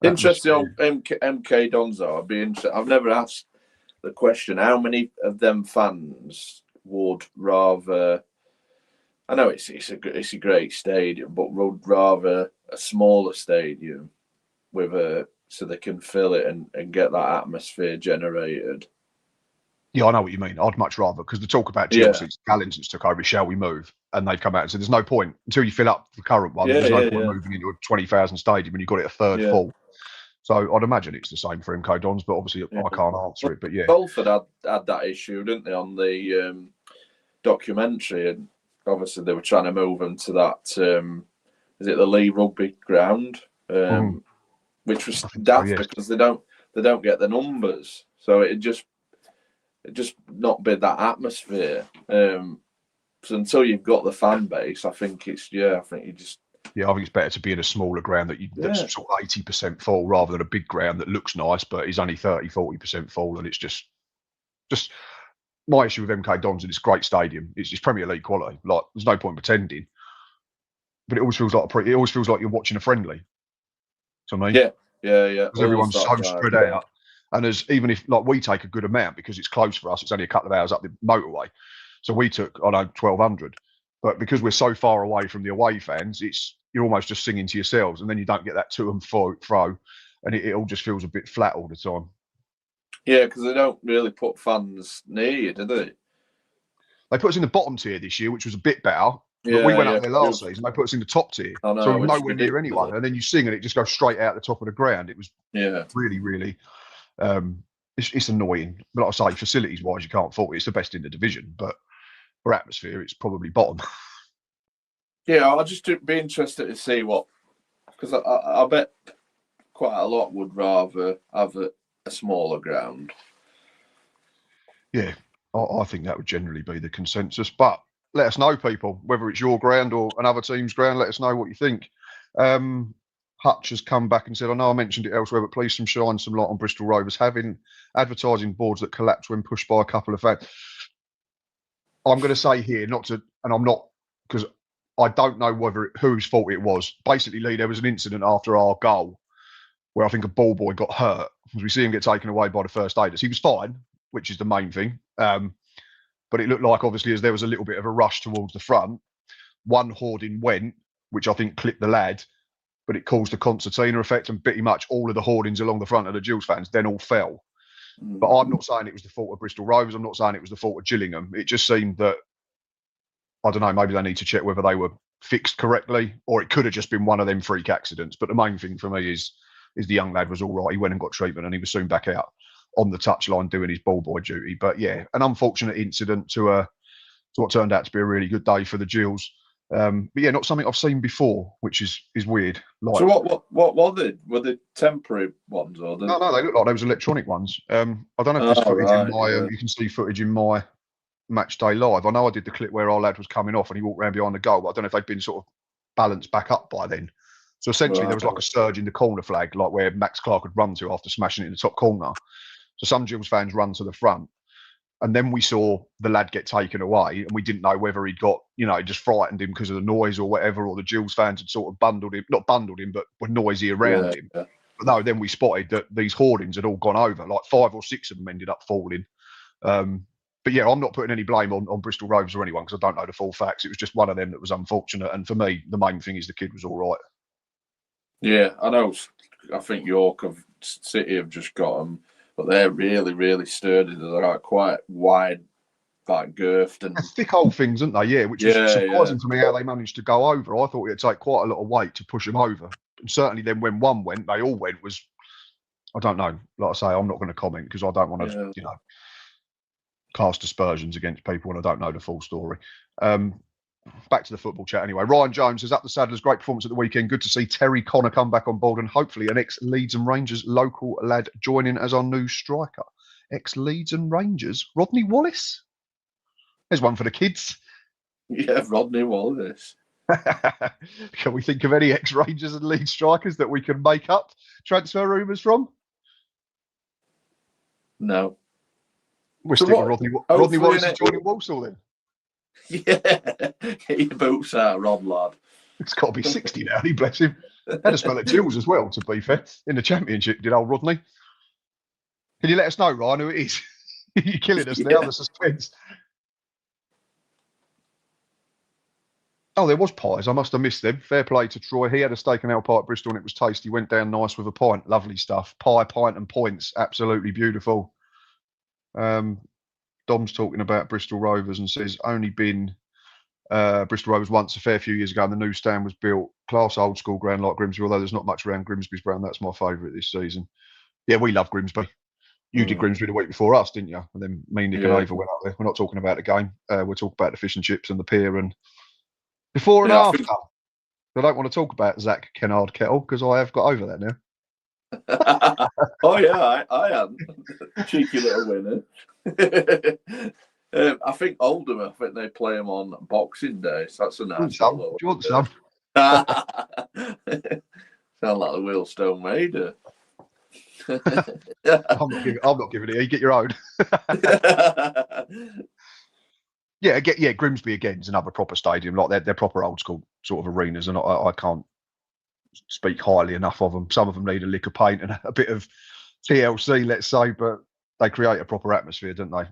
Interesting on MK Donzo. I'd be interested. I've never asked the question. How many of them fans would rather? I know it's a great stadium, but would rather a smaller stadium so they can fill it and get that atmosphere generated. Yeah, I know what you mean. I'd much rather, because the talk about Gills since Gallon took over, shall we move? And they've come out and said there's no point until you fill up the current one. There's no point moving into a 20,000 stadium when you've got it a third full. So I'd imagine it's the same for MK Dons, but obviously I can't answer it. But Salford had that issue, didn't they, on the documentary? And obviously they were trying to move them to that. Is it the Lee Rugby ground? Which was daft because they don't get the numbers, so it just not be that atmosphere. So until you've got the fan base, I think it's I think it's better to be in a smaller ground that's sort of 80% full rather than a big ground that looks nice but is only 30-40% full, and it's just my issue with MK Dons. It's a great stadium. It's just Premier League quality. Like there's no point pretending, but it always feels like you're watching a friendly. So I mean, because everyone's so spread out. And even if like we take a good amount because it's close for us, it's only a couple of hours up the motorway. So we took 1,200, but because we're so far away from the away fans, you're almost just singing to yourselves, and then you don't get that to and fro, and it all just feels a bit flat all the time. Yeah, because they don't really put fans near you, do they? They put us in the bottom tier this year, which was a bit better, But we Yeah, went yeah. up there last season. They put us in the top tier, I so know, we were it's nowhere near anyone. ridiculous. And then you sing, and it just goes straight out the top of the ground. It was Yeah. really, really. It's annoying. But like I say, facilities wise, you can't fault it. It's the best in the division, but for atmosphere, it's probably bottom. Yeah, I'll just be interested to see what, because I bet quite a lot would rather have a smaller ground. Yeah, I think that would generally be the consensus. But let us know, people, whether it's your ground or another team's ground. Let us know what you think. Hutch has come back and said, I know I mentioned it elsewhere, but please shine some light on Bristol Rovers having advertising boards that collapse when pushed by a couple of fans. I'm going to say here, not to, and I'm not, because I don't know whose fault it was. Basically, Lee, there was an incident after our goal where I think a ball boy got hurt. We see him get taken away by the first aiders. He was fine, which is the main thing. But it looked like, obviously, as there was a little bit of a rush towards the front, one hoarding went, which I think clipped the lad, but it caused the concertina effect, and pretty much all of the hoardings along the front of the Gills fans then all fell. But I'm not saying it was the fault of Bristol Rovers. I'm not saying it was the fault of Gillingham. It just seemed that, I don't know, maybe they need to check whether they were fixed correctly, or it could have just been one of them freak accidents. But the main thing for me is the young lad was all right. He went and got treatment, and he was soon back out on the touchline doing his ball boy duty. But yeah, an unfortunate incident to what turned out to be a really good day for the Gills. But yeah, not something I've seen before, which is weird. Like, So what were they? Were they temporary ones or no, they look like those electronic ones. I don't know if there's footage in my. Yeah. You can see footage in my match day live. I know I did the clip where our lad was coming off and he walked around behind the goal, but I don't know if they'd been sort of balanced back up by then. So essentially, there was like a surge in the corner flag, like where Max Clark had run to after smashing it in the top corner. So some Gills fans run to the front. And then we saw the lad get taken away, and we didn't know whether he'd got, just frightened him because of the noise or whatever, or the Gills fans had sort of not bundled him, but were noisy around him. Yeah. But no, then we spotted that these hoardings had all gone over, like 5 or 6 of them ended up falling. But yeah, I'm not putting any blame on Bristol Rovers or anyone because I don't know the full facts. It was just one of them that was unfortunate. And for me, the main thing is the kid was all right. Yeah, I know. I think York City have just got them, but they're really, really sturdy. They're like quite wide, like girthed and They're thick old things, aren't they? Yeah, which was surprising to me how they managed to go over. I thought it'd take quite a lot of weight to push them over. And certainly then when one went, they all went. I don't know. Like I say, I'm not going to comment because I don't want to, cast aspersions against people when I don't know the full story. Back to the football chat anyway. Ryan Jones says, up the Saddlers, great performance at the weekend. Good to see Terry Connor come back on board and hopefully an ex-Leeds and Rangers local lad joining as our new striker. Ex-Leeds and Rangers? Rodney Wallace? There's one for the kids. Yeah, Rodney Wallace. Can we think of any ex-Rangers and Leeds strikers that we can make up transfer rumours from? No. We're sticking Rodney Wallace is joining Walsall then. Yeah, get your boots out, Rod lad. It's got to be 60 now, he bless him. Had a spell at Gills as well, to be fair. In the Championship, did old Rodney. Can you let us know, Ryan, who it is? You're killing us now, the suspense. Oh, there was pies. I must have missed them. Fair play to Troy. He had a steak and ale pie at Bristol and it was tasty. Went down nice with a pint. Lovely stuff. Pie, pint and points. Absolutely beautiful. Dom's talking about Bristol Rovers and says only been Bristol Rovers once a fair few years ago and the new stand was built. Class old school ground like Grimsby, although there's not much around Grimsby's ground. That's my favourite this season. Yeah, we love Grimsby. You did Grimsby the week before us, didn't you? And then me, Nick and Ava went up there. We're not talking about the game. We're talking about the fish and chips and the pier and before and after. I don't want to talk about Zach Kennard Kettle because I have got over that now. Oh yeah, I am. Cheeky little winner. I think Oldham. I think they play them on Boxing Day. So that's a nice. Do you want some? Sound like the Wheelstone Raider. I'm not giving it. You get your own. Yeah, Grimsby again is another proper stadium. Like they're proper old school sort of arenas, and I can't speak highly enough of them. Some of them need a lick of paint and a bit of TLC, let's say, but they create a proper atmosphere, don't they?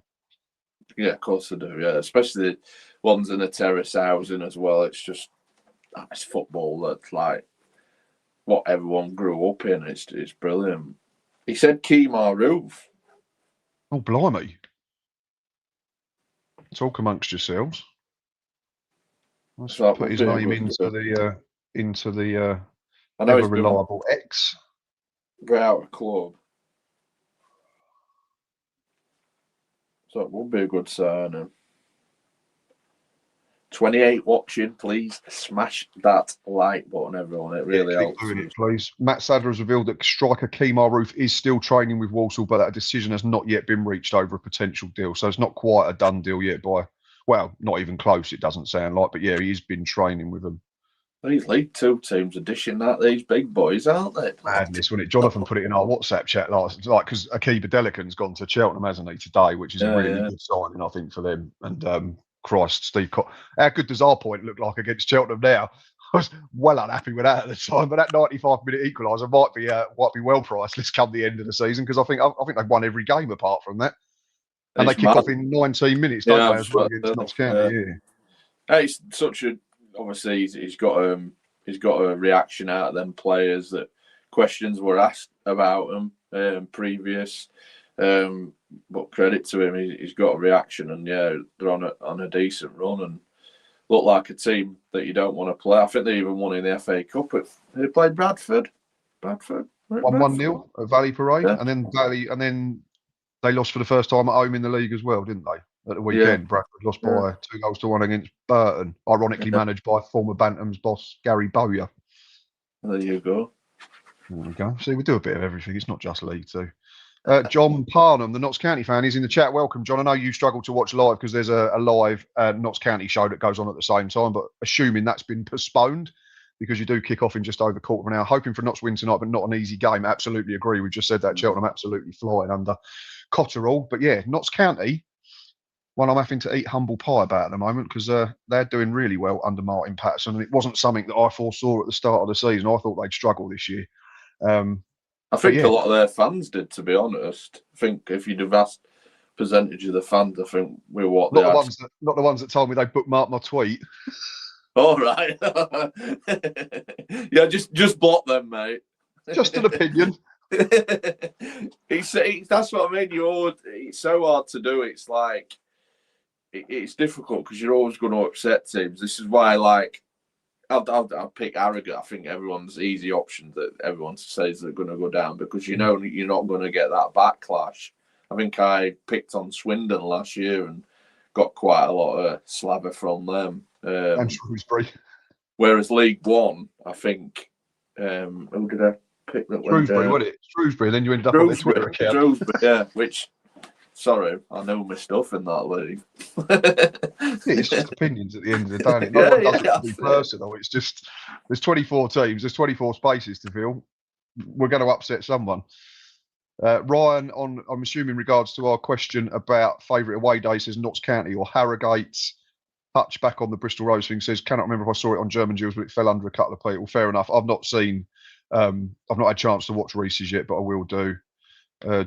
Yeah, of course they do. Yeah, especially the ones in the terrace housing as well. It's just it's football that's like what everyone grew up in. It's brilliant. He said Kemar Roof. Oh, blimey. Talk amongst yourselves. Let's So that put would his be a name good, into the I know ever he's been reliable X. way out of club. So it would be a good signing. 28 watching, please smash that like button, everyone. It really keep helps. doing it, please. Matt Sadler has revealed that striker Kemar Roof is still training with Walsall, but that decision has not yet been reached over a potential deal. So it's not quite a done deal yet well, not even close, it doesn't sound like. But yeah, he's been training with them. These League Two teams are dishing out these big boys, aren't they? Madness, when Jonathan put it in our WhatsApp chat last, because Akiba Delican's gone to Cheltenham, hasn't he, today, which is a really good signing, I think, for them. And Christ, Steve, how good does our point look like against Cheltenham now? I was well unhappy with that at the time, but that 95-minute equaliser might be well priceless come the end of the season, because I think they've won every game apart from that, and they kick off in 19 minutes, don't they, as well against Notts County? It's such a obviously he's got a reaction out of them players that questions were asked about him previous. But credit to him, he's got a reaction, and yeah, they're on a decent run and look like a team that you don't want to play. I think they even won in the FA Cup. They played Bradford. 1-0 at Valley Parade, and then they lost for the first time at home in the league as well, didn't they? At the weekend, Bradford lost by 2-1 against Burton, ironically managed by former Bantams boss Gary Bowyer. There you go. There we go. See, we do a bit of everything. It's not just League Two. John Parnham, the Notts County fan, is in the chat. Welcome, John. I know you struggle to watch live because there's a live Notts County show that goes on at the same time, but assuming that's been postponed because you do kick off in just over a quarter of an hour. Hoping for Notts win tonight, but not an easy game. Absolutely agree. We just said that. Cheltenham absolutely flying under Cotterell. But yeah, Notts County, one I'm having to eat humble pie about at the moment because they're doing really well under Martin Patterson, and it wasn't something that I foresaw at the start of the season. I thought they'd struggle this year. I think a lot of their fans did, to be honest. I think if you'd have asked percentage of the fans, I think we're what they not the ones that told me they bookmarked my tweet. All right. Yeah, just block them, mate. Just an opinion. That's what I mean. It's so hard to do. It's like it's difficult because you're always going to upset teams. This is why, like, I'll pick Harrogate. I think everyone's easy option that everyone says they're going to go down because you know you're not going to get that backlash. I think I picked on Swindon last year and got quite a lot of slaver from them. And Shrewsbury. Whereas League One, I think, who did I pick that Shrewsbury, wasn't it? Shrewsbury, then you ended up on their Twitter account. Shrewsbury, yeah, sorry, I know my stuff in that league. It's just opinions at the end of the day. No one does it to be personal. It's just, there's 24 teams, there's 24 spaces to fill. We're going to upset someone. Ryan, I'm assuming in regards to our question about favourite away day, says Notts County or Harrogate. Touch back on the Bristol Rose thing, says, cannot remember if I saw it on German Gills, but it fell under a couple of people. Fair enough. I've not had a chance to watch Reese's yet, but I will do.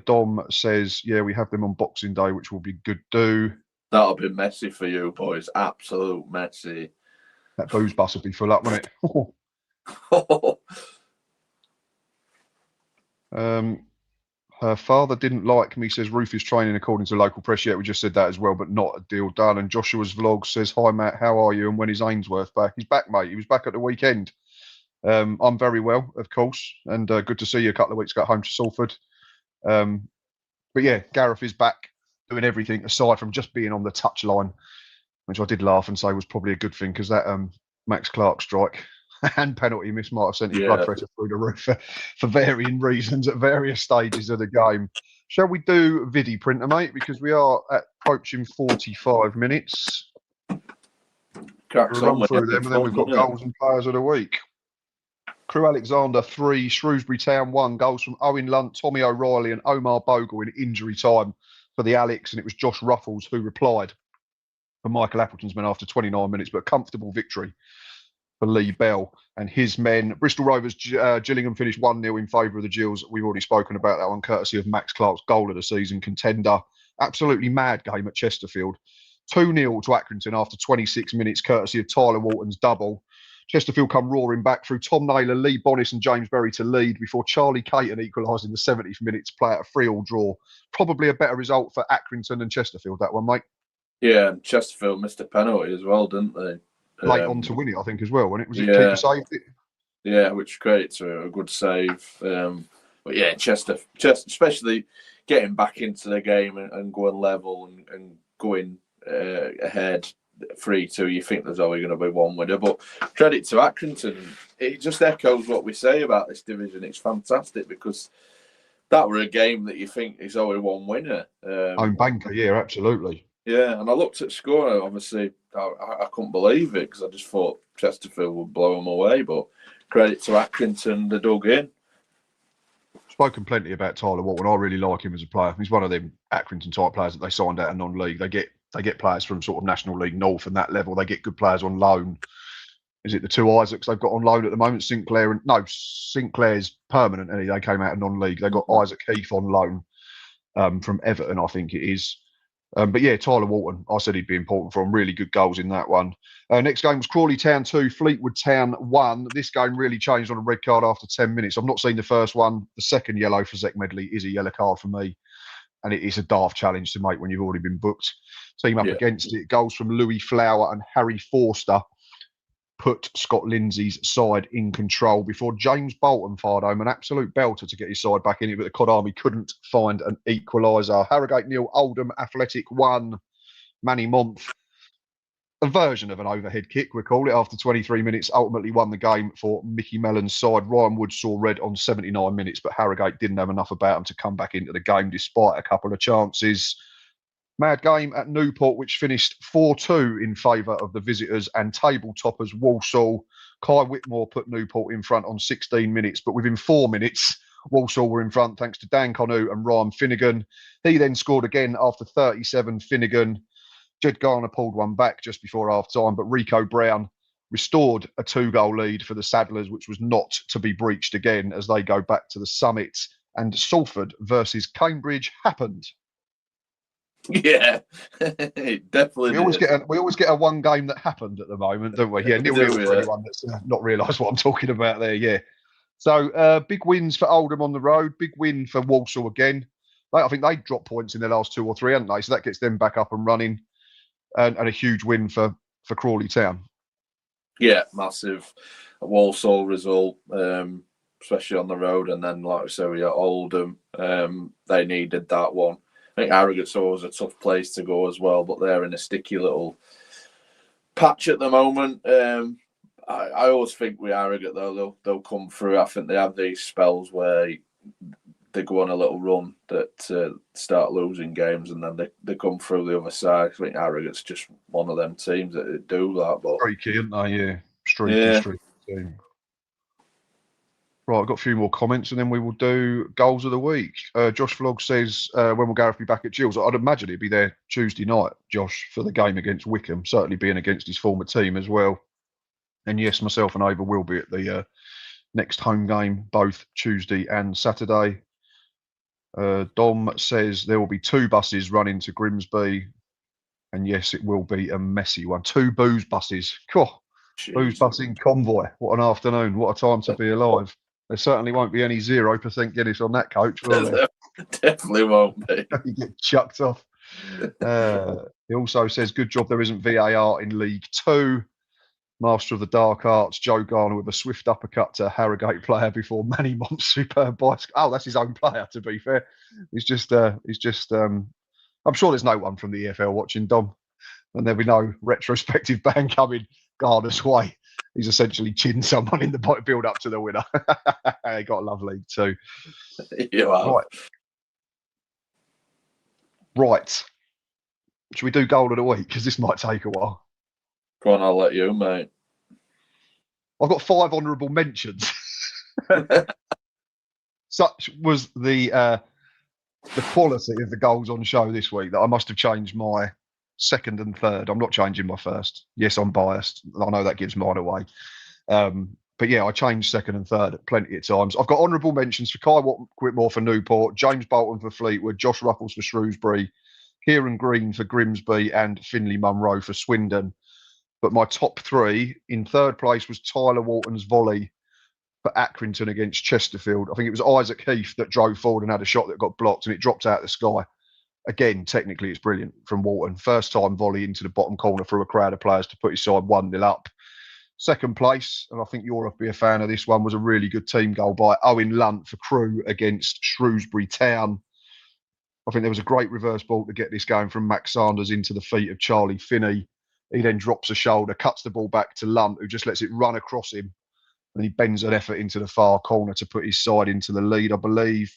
Dom says, yeah, we have them on Boxing Day, which will be good do. That'll be messy for you boys. Absolute messy. That booze bus will be full up, won't it? Her father didn't like me, says Ruth is training according to local press. Yeah, we just said that as well, but not a deal done. And Joshua's vlog says, hi, Matt, how are you? And when is Ainsworth back? He's back, mate. He was back at the weekend. I'm very well, of course, and good to see you a couple of weeks ago home to Salford. But yeah, Gareth is back doing everything aside from just being on the touchline, which I did laugh and say was probably a good thing because that Max Clark strike and penalty miss might have sent his blood pressure through the roof for varying reasons at various stages of the game. Shall we do Vidi Printer, mate? Because we are approaching 45 minutes. We'll run through them, and then we've got goals and players of the week. Crew Alexander 3, Shrewsbury Town 1. Goals from Owen Lunt, Tommy O'Reilly and Omar Bogle in injury time for the Alex, and it was Josh Ruffles who replied for Michael Appleton's men after 29 minutes, but a comfortable victory for Lee Bell and his men. Bristol Rovers, Gillingham finished 1-0 in favour of the Gills. We've already spoken about that one, courtesy of Max Clark's goal of the season contender. Absolutely mad game at Chesterfield. 2-0 to Accrington after 26 minutes, courtesy of Tyler Walton's double. Chesterfield come roaring back through Tom Naylor, Lee Bonnis and James Berry to lead before Charlie Caton equalised in the 70th minute to play at a 3-3 draw. Probably a better result for Accrington and Chesterfield, that one, mate. Yeah, Chesterfield missed a penalty as well, didn't they? late on to win it, I think, as well. When it was, it Yeah. keeper saved it. Yeah, which credit to a good save. But yeah, Chester, especially getting back into the game and going level and going ahead 3-2, you think there's only going to be one winner. But credit to Accrington. It just echoes what we say about this division. It's fantastic because that were a game that you think is only one winner. Own banker, yeah, absolutely. Yeah, and I looked at score, and obviously I couldn't believe it because I just thought Chesterfield would blow them away. But credit to Accrington, they dug in. Spoken plenty about Tyler Walton. I really like him as a player. He's one of them Accrington type players that they signed out of non-league. They get players from sort of National League North and that level. They get good players on loan. Is it the two Isaacs they've got on loan at the moment? Sinclair's permanent, and they came out of non-league. They got Isaac Heath on loan from Everton, I think it is. But yeah, Tyler Walton, I said he'd be important for him. Really good goals in that one. Next game was Crawley Town 2, Fleetwood Town 1. This game really changed on a red card after 10 minutes. I've not seen the first one. The second yellow for Zach Medley is a yellow card for me. And it is a daft challenge to make when you've already been booked. Team up against it. Goals from Louis Flower and Harry Forster put Scott Lindsay's side in control before James Bolton fired home an absolute belter to get his side back in it, but the Cod Army couldn't find an equaliser. Harrogate 0, Oldham Athletic 1. Manny Month, a version of an overhead kick, we call it, after 23 minutes, ultimately won the game for Mickey Mellon's side. Ryan Wood saw red on 79 minutes, but Harrogate didn't have enough about them to come back into the game despite a couple of chances. Mad game at Newport, which finished 4-2 in favour of the visitors and table toppers Walsall. Kai Whitmore put Newport in front on 16 minutes, but within 4 minutes, Walsall were in front thanks to Dan Conu and Ryan Finnegan. He then scored again after 37. Finnegan. Jed Garner pulled one back just before half-time, but Rico Brown restored a 2-goal lead for the Saddlers, which was not to be breached again as they go back to the summit. And Salford versus Cambridge happened. Yeah, it definitely. We always get a one game that happened at the moment, don't we? Yeah, 0-0 for anyone that's not realised what I'm talking about there. Yeah. So big wins for Oldham on the road. Big win for Walsall again. I think they dropped points in their last 2 or 3, haven't they? So that gets them back up and running, and a huge win for Crawley Town. Yeah, massive Walsall result, especially on the road, and then like I said, we got Oldham. They needed that one. I think Harrogate's always a tough place to go as well, but they're in a sticky little patch at the moment. I always think with Harrogate, though, they'll come through. I think they have these spells where they go on a little run that start losing games, and then they come through the other side. I think Harrogate's just one of them teams that do that. But streaky, aren't they? Yeah, streaky team. Right, I've got a few more comments and then we will do goals of the week. Josh Vlog says, when will Gareth be back at Gills? I'd imagine he'd be there Tuesday night, Josh, for the game against Wickham, certainly being against his former team as well. And yes, myself and Ava will be at the next home game, both Tuesday and Saturday. Dom says there will be 2 buses running to Grimsby. And yes, it will be a messy one. 2 booze buses. Cool. Booze busing convoy. What an afternoon. What a time to be alive. There certainly won't be any 0% Guinness on that coach, will there? Definitely won't be. You get chucked off. He also says, good job there isn't VAR in League 2. Master of the Dark Arts, Joe Garner with a swift uppercut to a Harrogate player before Manny Mont's superb bicycle. Oh, that's his own player, to be fair. He's just I'm sure there's no one from the EFL watching, Dom. And there'll be no retrospective ban coming Garner's way. He's essentially chinned someone in the build up to the winner. He got a love League 2. Yeah. Right. Should we do goal of the week? Because this might take a while. Go on, I'll let you, mate. I've got 5 honourable mentions. Such was the quality of the goals on show this week that I must have changed my second and third. I'm not changing my first. Yes, I'm biased. I know that gives mine away. But yeah, I changed second and third plenty of times. I've got honourable mentions for Kai Whitmore for Newport, James Bolton for Fleetwood, Josh Ruffles for Shrewsbury, Kieran Green for Grimsby, and Finley Munro for Swindon. But my top 3, in third place was Tyler Walton's volley for Accrington against Chesterfield. I think it was Isaac Heath that drove forward and had a shot that got blocked and it dropped out of the sky. Again, technically, it's brilliant from Walton. First time volley into the bottom corner through a crowd of players to put his side 1-0 up. Second place, and I think you'll be a fan of this one, was a really good team goal by Owen Lunt for Crewe against Shrewsbury Town. I think there was a great reverse ball to get this going from Max Sanders into the feet of Charlie Finney. He then drops a shoulder, cuts the ball back to Lunt, who just lets it run across him. And he bends an effort into the far corner to put his side into the lead, I believe.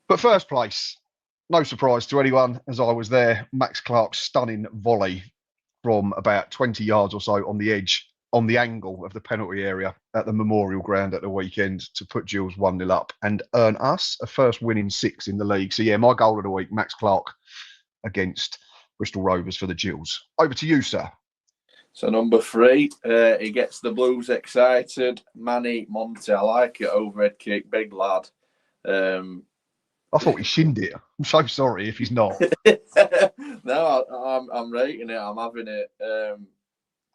But first place, no surprise to anyone, as I was there, Max Clark's stunning volley from about 20 yards or so on the edge, on the angle of the penalty area at the Memorial Ground at the weekend to put Gills 1-0 up and earn us a first win in 6 in the league. So, yeah, my goal of the week, Max Clark against Bristol Rovers for the Gills. Over to you, sir. So number 3, he gets the Blues excited. Manny Monte, I like it. Overhead kick, big lad. I thought he shinned it. I'm so sorry if he's not. No, I'm rating it. I'm having it.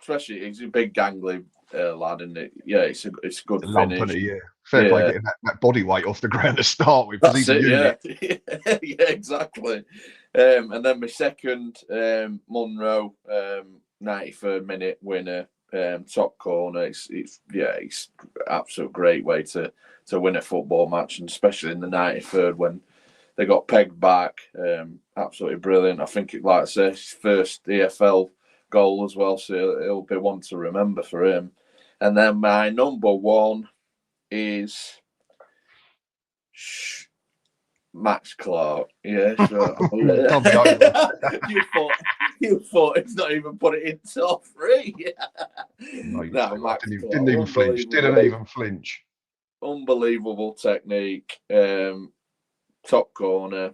Especially, he's a big gangly lad, isn't it? Yeah, it's a good finish. Yeah. Fair play getting that body weight off the ground to start with. That's it, yeah. Yeah, exactly. And then my second, Munro, 93rd minute winner, top corner. It's absolute great way to win a football match, and especially in the 93rd when they got pegged back. Absolutely brilliant. I think, like I say, his first EFL goal as well, so it'll be one to remember for him. And then my number 1 is Max Clark. Yeah, sure. You thought it's not even put it in top 3. No, Max didn't even flinch. Didn't even flinch. Unbelievable technique. Top corner.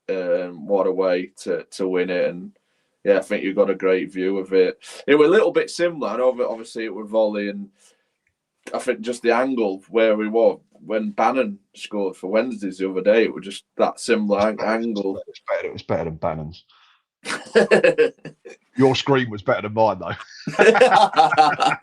What a way to win it. And yeah, I think you got a great view of it. It was a little bit similar. I know obviously it was volley, and I think just the angle where we were when Bannon scored for Wednesdays the other day, it was just that similar angle. It was better than Bannon's. Your screen was better than mine, though. That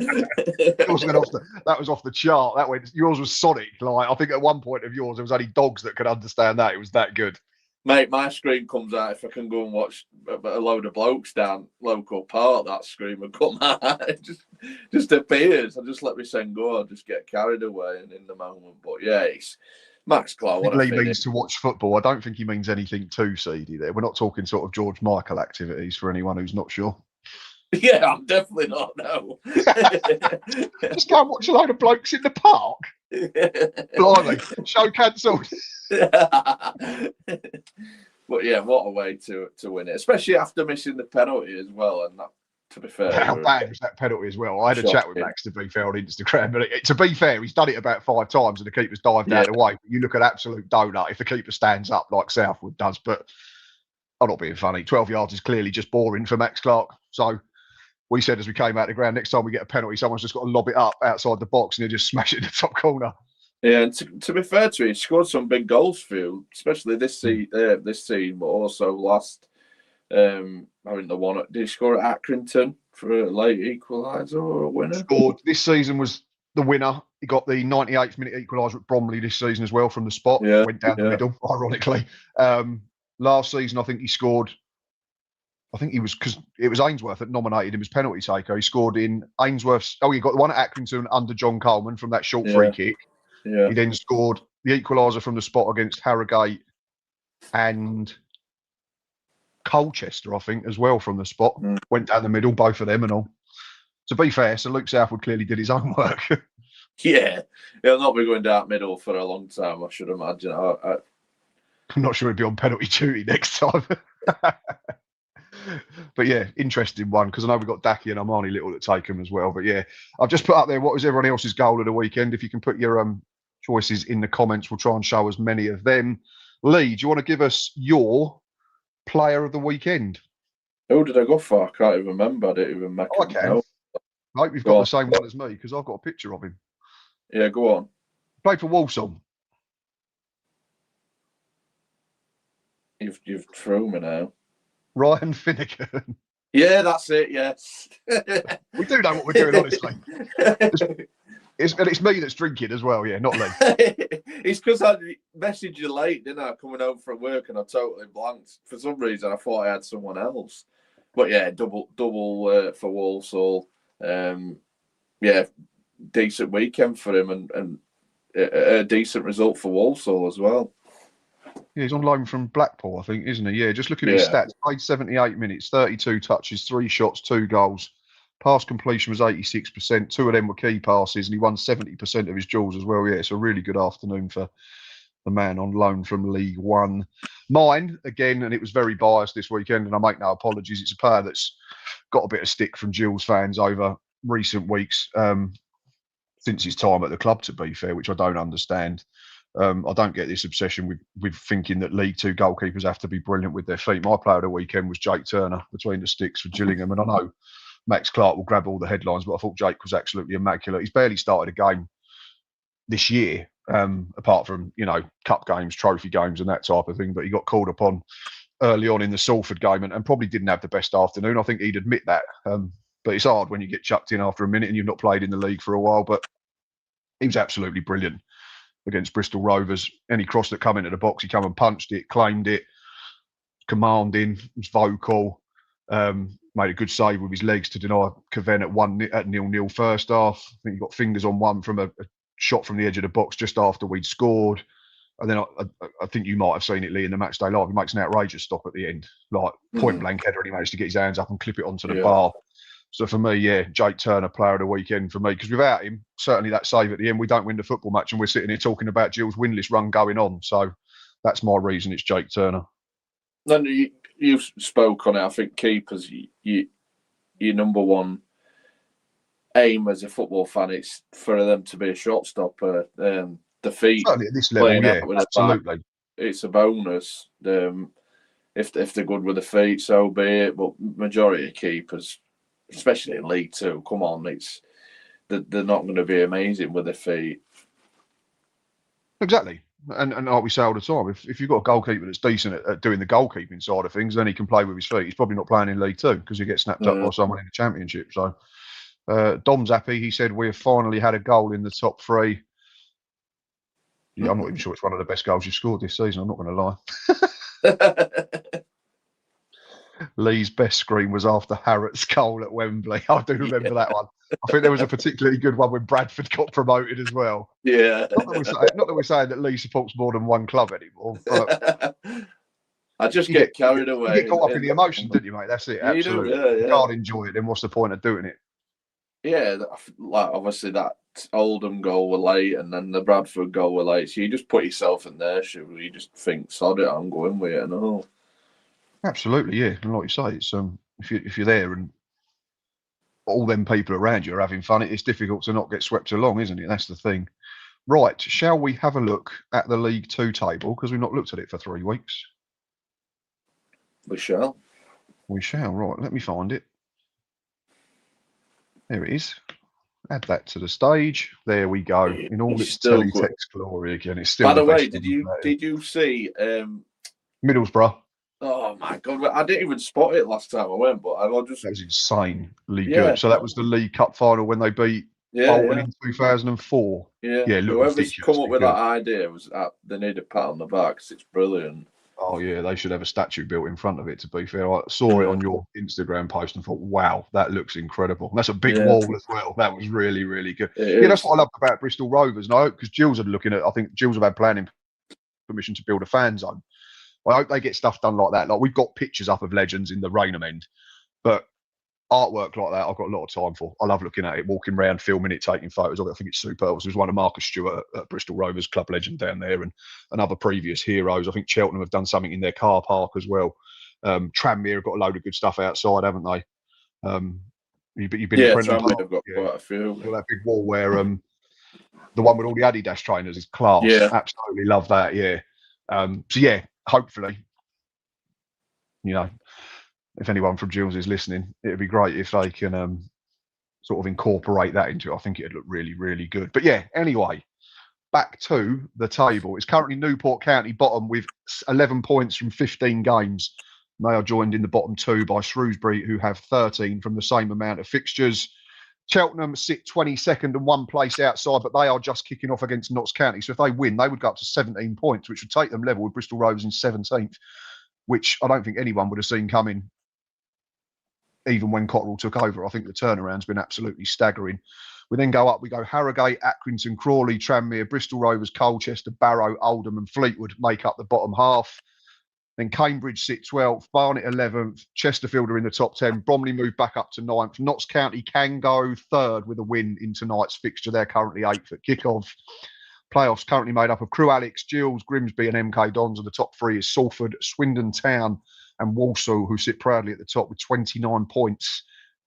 was off the chart. Yours was sonic. Like, I think at one point of yours, there was only dogs that could understand that. It was that good. Mate, my screen comes out if I can go and watch a load of blokes down local park. That screen would come out. It just appears. I just let me send go. I just get carried away in the moment. But yeah, it's Max Clark. What Lee means to watch football. I don't think he means anything too seedy there. We're not talking sort of George Michael activities for anyone who's not sure. Yeah, I'm definitely not. No. Just go and watch a load of blokes in the park. Blimey, show cancelled. But yeah, what a way to win it, especially after missing the penalty as well. And that, to be fair, how bad was that penalty as well? I had a chat with Max, to be fair, on Instagram. But to be fair, he's done it about 5 times and the keeper's dived out of the way. But you look at absolute donut if the keeper stands up like Southwood does. But I'm not being funny. 12 yards is clearly just boring for Max Clark. So we said as we came out the ground, next time we get a penalty, someone's just got to lob it up outside the box and he'll just smash it in the top corner. Yeah, and to be fair to him, he scored some big goals for you, especially this season, but also last. I think the one, did he score at Accrington for a late equaliser or a winner? Scored this season was the winner. He got the 98th minute equaliser at Bromley this season as well from the spot. Yeah, went down the middle, ironically. Last season, I think he scored. I think he was, because it was Ainsworth that nominated him as penalty taker. He scored in Ainsworth's. Oh, he got the one at Accrington under John Coleman from that short free kick. Yeah. He then scored the equaliser from the spot against Harrogate and Colchester, I think, as well from the spot. Went down the middle, both of them and all. To be fair, so Luke Southwood clearly did his own work. Yeah, he'll not be going down middle for a long time, I should imagine. I'm not sure he'd be on penalty duty next time. But yeah, interesting one, because I know we've got Daki and Armani Little that take them as well. But yeah, I've just put up there what was everyone else's goal of the weekend. If you can put your choices in the comments, we'll try and show as many of them. Lee, do you want to give us your player of the weekend? Who did I go for? I can't even remember. I didn't even make it. I hope you've got the same one as me, because I've got a picture of him. Yeah, go on. Played for Walsall. You've thrown me now. Ryan Finnegan. Yeah, that's it. Yes. We do know what we're doing, honestly. It's me that's drinking as well, yeah, not Lee. It's because I messaged you late, didn't I? Coming home from work, and I totally blanked. For some reason, I thought I had someone else. But yeah, double for Walsall. Yeah, decent weekend for him, and a decent result for Walsall as well. Yeah, he's on loan from Blackpool, I think, isn't he? Yeah, just looking at his stats, played 78 minutes, 32 touches, 3 shots, 2 goals. Pass completion was 86%. 2 of them were key passes, and he won 70% of his duels as well. Yeah, it's a really good afternoon for the man on loan from League One. Mine, again, and it was very biased this weekend, and I make no apologies. It's a player that's got a bit of stick from Gills fans over recent weeks, since his time at the club, to be fair, which I don't understand. I don't get this obsession with thinking that League Two goalkeepers have to be brilliant with their feet. My player of the weekend was Jake Turner between the sticks for Gillingham, and I know Max Clark will grab all the headlines, but I thought Jake was absolutely immaculate. He's barely started a game this year, apart from, cup games, trophy games and that type of thing, but he got called upon early on in the Salford game and probably didn't have the best afternoon. I think he'd admit that, but it's hard when you get chucked in after a minute and you've not played in the league for a while, but he was absolutely brilliant against Bristol Rovers. Any cross that come into the box, he come and punched it, claimed it, commanding, was vocal, made a good save with his legs to deny Caven at 0-0 first half. I think he got fingers on one from a shot from the edge of the box just after we'd scored. And then I think you might have seen it, Lee, in the match day live. He makes an outrageous stop at the end, like point blank header, and he managed to get his hands up and clip it onto the bar. So for me, yeah, Jake Turner, player of the weekend for me, because without him, certainly that save at the end, we don't win the football match, and we're sitting here talking about Gills' winless run going on. So that's my reason. It's Jake Turner. Then you spoke on it. I think keepers, your number one aim as a football fan is for them to be a shot stopper. The feet, certainly at this level, yeah, absolutely. It's a bonus. If they're good with the feet, so be it. But majority of keepers, especially in League Two, come on, they're not going to be amazing with their feet. Exactly. And like we say all the time, if you've got a goalkeeper that's decent at doing the goalkeeping side of things, then he can play with his feet. He's probably not playing in League Two because he gets snapped up by someone in the Championship. So Dom's happy. He said, we have finally had a goal in the top 3. Yeah, I'm not even sure it's one of the best goals you've scored this season. I'm not going to lie. Lee's best scream was after Harrott's goal at Wembley. I do remember that one. I think there was a particularly good one when Bradford got promoted as well. Yeah. Not that we're saying that Lee supports more than one club anymore, but I just get carried away. You get caught up in the emotion, didn't you, mate? That's it. Absolutely. You can't enjoy it, then what's the point of doing it? Yeah, like obviously that Oldham goal were late, and then the Bradford goal were late. So you just put yourself in their shoes. You just think, sod it, I'm going with it and all. Absolutely, yeah. And like you say, it's if you're there and all them people around you are having fun, it's difficult to not get swept along, isn't it? That's the thing. Right, shall we have a look at the League Two table, because we've not looked at it for 3 weeks? We shall. We shall. Right, let me find it. There it is. Add that to the stage. There we go. In all its teletext glory again. It's still. By the way, did you see Middlesbrough? Oh my god! I didn't even spot it last time I went, but that was insanely good. So that was the League Cup final when they beat Bolton in 2004. Yeah, whoever's come up with that idea they need a pat on the back because it's brilliant. Oh yeah, they should have a statue built in front of it. To be fair, I saw it on your Instagram post and thought, wow, that looks incredible. And that's a big wall as well. That was really, really good. That's what I love about Bristol Rovers. And I hope, because Gills are looking at, I think Gills have had planning permission to build a fan zone. I hope they get stuff done like that. Like, we've got pictures up of legends in the Rainham end, but artwork like that, I've got a lot of time for. I love looking at it, walking around, filming it, taking photos of it. I think it's superb. There's one of Marcus Stewart at Bristol Rovers, club legend down there, and other previous heroes. I think Cheltenham have done something in their car park as well. Tranmere have got a load of good stuff outside, haven't they? You've been in Tranmere have got quite a few. Got that big wall where the one with all the Adidas trainers is class. Yeah. Absolutely love that. Yeah. So yeah, hopefully, if anyone from Gills is listening, it'd be great if they can sort of incorporate that into it. I think it'd look really, really good. But yeah, anyway, back to the table. It's currently Newport County bottom with 11 points from 15 games. They are joined in the bottom 2 by Shrewsbury, who have 13 from the same amount of fixtures. Cheltenham sit 22nd and one place outside, but they are just kicking off against Notts County. So if they win, they would go up to 17 points, which would take them level with Bristol Rovers in 17th, which I don't think anyone would have seen coming even when Cotterill took over. I think the turnaround's been absolutely staggering. We then go up, we go Harrogate, Accrington, Crawley, Tranmere, Bristol Rovers, Colchester, Barrow, Oldham and Fleetwood make up the bottom half. Then Cambridge sit 12th, Barnet 11th, Chesterfield are in the top 10, Bromley move back up to 9th, Notts County can go 3rd with a win in tonight's fixture. They're currently 8th at kickoff. Playoffs currently made up of Crewe Alex, Gills, Grimsby and MK Dons, and the top 3 is Salford, Swindon Town and Walsall, who sit proudly at the top with 29 points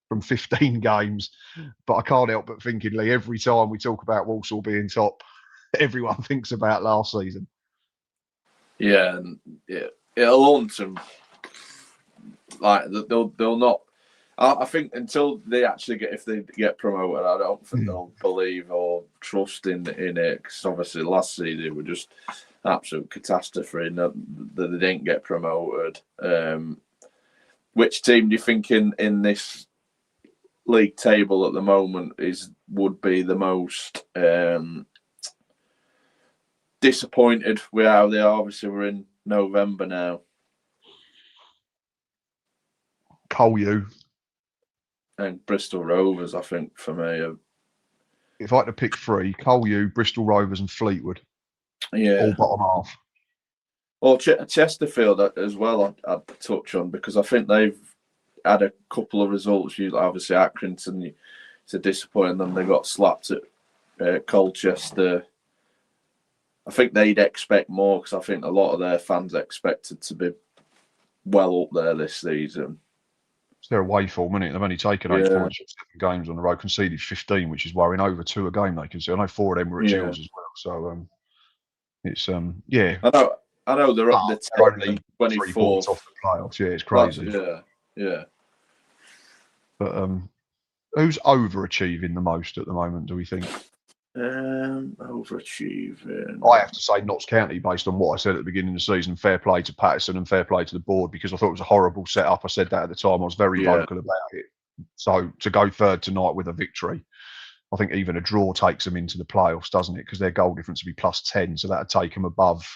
from 15 games. But I can't help but thinking, Lee, every time we talk about Walsall being top, everyone thinks about last season. Yeah, and it'll haunt them. Like they'll not. I think until they actually if they get promoted, I don't think they'll believe or trust in it. Because obviously last season they were just absolute catastrophe, and that they didn't get promoted. Which team do you think in this league table at the moment would be the most disappointed with how they are? Obviously, we're in November now. Colu and Bristol Rovers, I think, for me. If I had to pick 3, Colu, Bristol Rovers and Fleetwood. Yeah. All bottom half. Well, Chesterfield as well I'd touch on, because I think they've had a couple of results. Obviously, Accrington, it's a disappointing them. They got slapped at Colchester. I think they'd expect more, because I think a lot of their fans expected to be well up there this season. It's their away form, isn't it? They've only taken 8 points from 7 games on the road, conceded 15, which is worrying. Over 2 a game they conceded. I know 4 of them were at Gills as well. So it's yeah. I know they're up the only 24 off the playoffs. Yeah, it's crazy. Yeah. But who's overachieving the most at the moment, do we think? Overachieving. I have to say Notts County, based on what I said at the beginning of the season. Fair play to Patterson and fair play to the board, because I thought it was a horrible setup. I said that at the time. I was very vocal about it. So to go 3rd tonight with a victory, I think even a draw takes them into the playoffs, doesn't it? Because their goal difference would be +10, so that'd take them above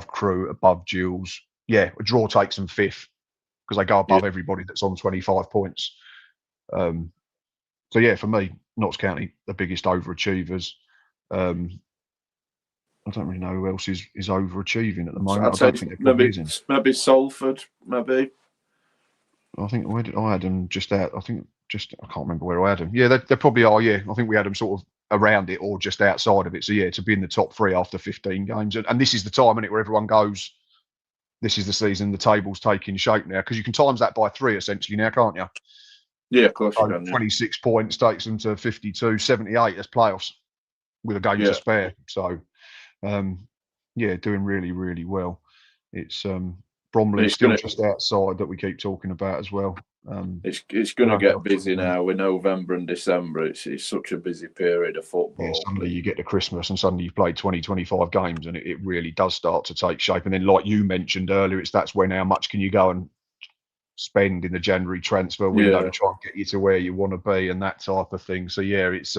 Crewe, above Gills. Yeah, a draw takes them 5th, because they go above everybody that's on 25 points. So yeah, for me, Notts County, the biggest overachievers. I don't really know who else is overachieving at the moment. I don't think maybe Salford, maybe. I think I had them just out. I can't remember where I had them. Yeah, they probably are. Yeah, I think we had them sort of around it or just outside of it. So yeah, to be in the top 3 after 15 games, and this is the time, isn't it, where everyone goes, this is the season, the table's taking shape now, because you can times that by 3 essentially now, can't you? Yeah, of course you can. 26 points takes them to 52, 78 as playoffs with a game to spare. So, doing really, really well. It's Bromley still just outside that we keep talking about as well. It's going to get busy now in November and December. It's such a busy period of football. Yeah, suddenly you get to Christmas and suddenly you've played 20, 25 games, and it really does start to take shape. And then, like you mentioned earlier, that's when how much can you go and spend in the January transfer window to try and get you to where you want to be and that type of thing. So yeah, it's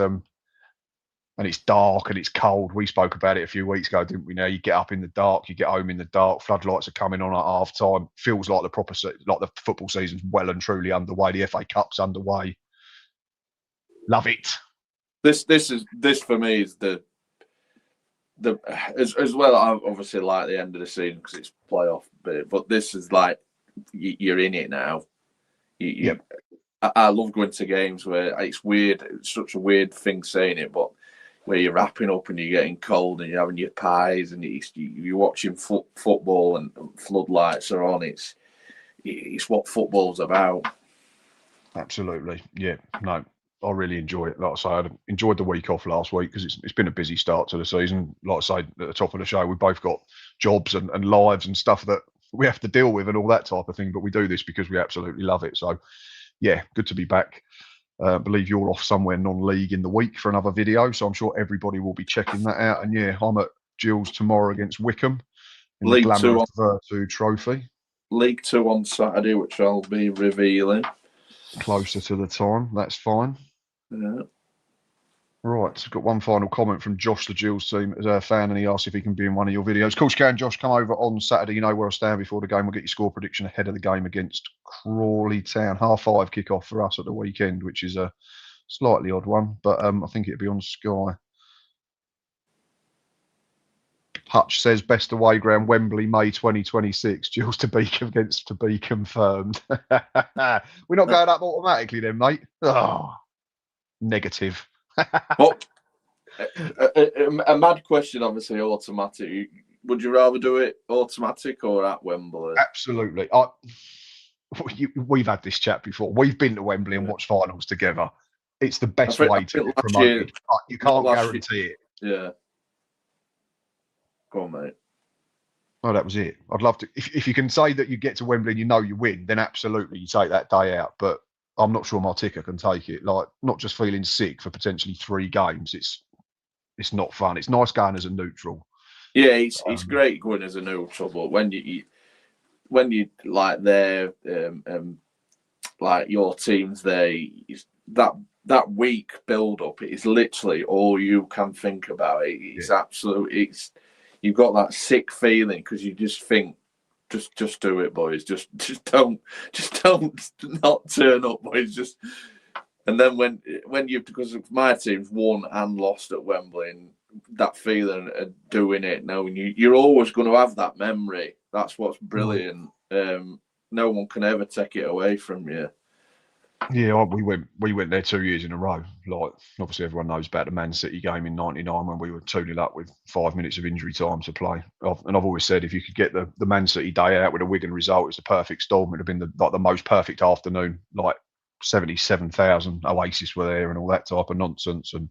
and it's dark and it's cold. We spoke about it a few weeks ago, didn't we? Now you get up in the dark, you get home in the dark. Floodlights are coming on at half time. Feels like the football season's well and truly underway. The FA Cup's underway. Love it. This for me is the as well. I obviously like the end of the season because it's playoff bit, but this is like you're in it now. I love going to games where it's weird. It's such a weird thing saying it, but where you're wrapping up and you're getting cold and you're having your pies and you're watching football and floodlights are on. It's what football's about. Absolutely, yeah. No, I really enjoy it. Like I say, I enjoyed the week off last week because it's been a busy start to the season. Like I say at the top of the show, we've both got jobs and lives and stuff that we have to deal with and all that type of thing. But we do this because we absolutely love it. So, yeah, good to be back. I believe you're off somewhere non-league in the week for another video, so I'm sure everybody will be checking that out. And yeah, I'm at Gills tomorrow against Wickham in the glamorous Virtu Trophy. League 2 on Saturday, which I'll be revealing closer to the time. That's fine. Yeah. Right, I've got one final comment from Josh, the Gills team, as a fan, and he asked if he can be in one of your videos. Of course, you can, Josh. Come over on Saturday. You know where I stand before the game. We'll get your score prediction ahead of the game against Crawley Town. 5:30 kick-off for us at the weekend, which is a slightly odd one, but I think it'll be on Sky. Hutch says best away ground Wembley, May 2026. Gills to be against to be confirmed. We're not going up automatically then, mate. Oh, negative. But a mad question, obviously, automatic. Would you rather do it automatic or at Wembley? Absolutely. We've had this chat before. We've been to Wembley and watched finals together. It's the best way to get promoted. You can't guarantee it. Yeah. Go on, mate. Oh, that was it. I'd love to. If you can say that you get to Wembley and you know you win, then absolutely you take that day out. But I'm not sure my ticker can take it. Like, not just feeling sick for potentially 3 games. It's not fun. It's nice going as a neutral. Yeah, it's great going as a neutral, but when you like their like your teams, that week build up, it is literally all you can think about. It's absolute. You've got that sick feeling because you just think, just do it, boys. Just don't not turn up, boys. And then when you, because my team's won and lost at Wembley, and that feeling of doing it, knowing you're always going to have that memory. That's what's brilliant. No one can ever take it away from you. Yeah, we went there 2 years in a row. Like, obviously everyone knows about the Man City game in '99 when we were 2-0 up with 5 minutes of injury time to play. And I've always said if you could get the Man City day out with a Wigan result, it's the perfect storm. It'd have been the most perfect afternoon. Like 77,000 Oasis were there and all that type of nonsense. And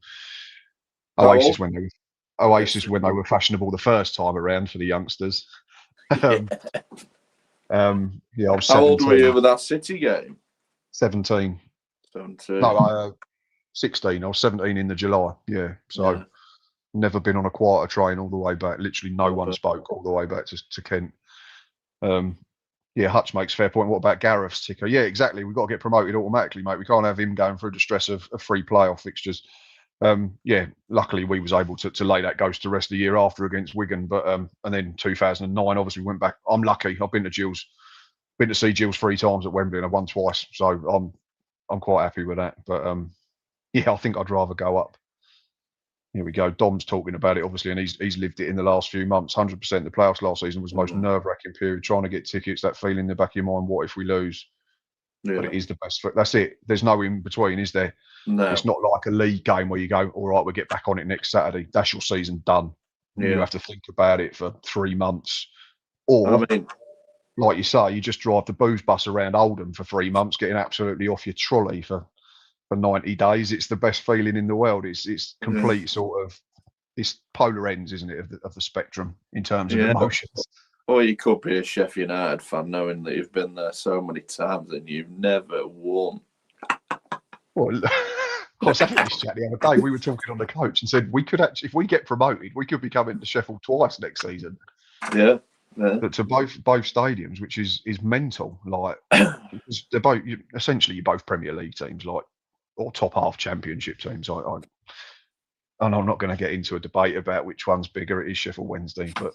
Oasis when they were fashionable the first time around for the youngsters. Yeah, I was 17. How old were you with that City game? 17. 17. No, 16. I was 17 in the July. Yeah. So never been on a quarter train all the way back. Literally no one spoke all the way back to Kent. Yeah, Hutch makes a fair point. What about Gareth's ticker? Yeah, exactly. We've got to get promoted automatically, mate. We can't have him going through the stress of 3 playoff fixtures. Yeah, luckily we was able to lay that ghost to rest the year after against Wigan. But and then 2009, obviously went back. I'm lucky. I've been to see Gills 3 times at Wembley and I've won twice. So I'm quite happy with that. But yeah, I think I'd rather go up. Here we go. Dom's talking about it, obviously, and he's lived it in the last few months. 100%. The playoffs last season was the most nerve-wracking period. Trying to get tickets, that feeling in the back of your mind, what if we lose? Yeah. But it is the best. That's it. There's no in between, is there? No. It's not like a league game where you go, all right, we'll get back on it next Saturday. That's your season done. Yeah. You have to think about it for 3 months. Or, like you say, you just drive the booze bus around Oldham for 3 months, getting absolutely off your trolley for 90 days. It's the best feeling in the world. It's complete sort of, it's polar ends, isn't it, of the spectrum in terms of emotions. Or you could be a Sheffield United fan knowing that you've been there so many times and you've never won. Well, I was having this chat the other day. We were talking on the coach and said we could actually, if we get promoted, we could be coming to Sheffield twice next season. Yeah. But to both stadiums, which is mental. Like, they're both essentially you're both Premier League teams, like, or top half Championship teams. And I'm not going to get into a debate about which one's bigger. It is Sheffield Wednesday, but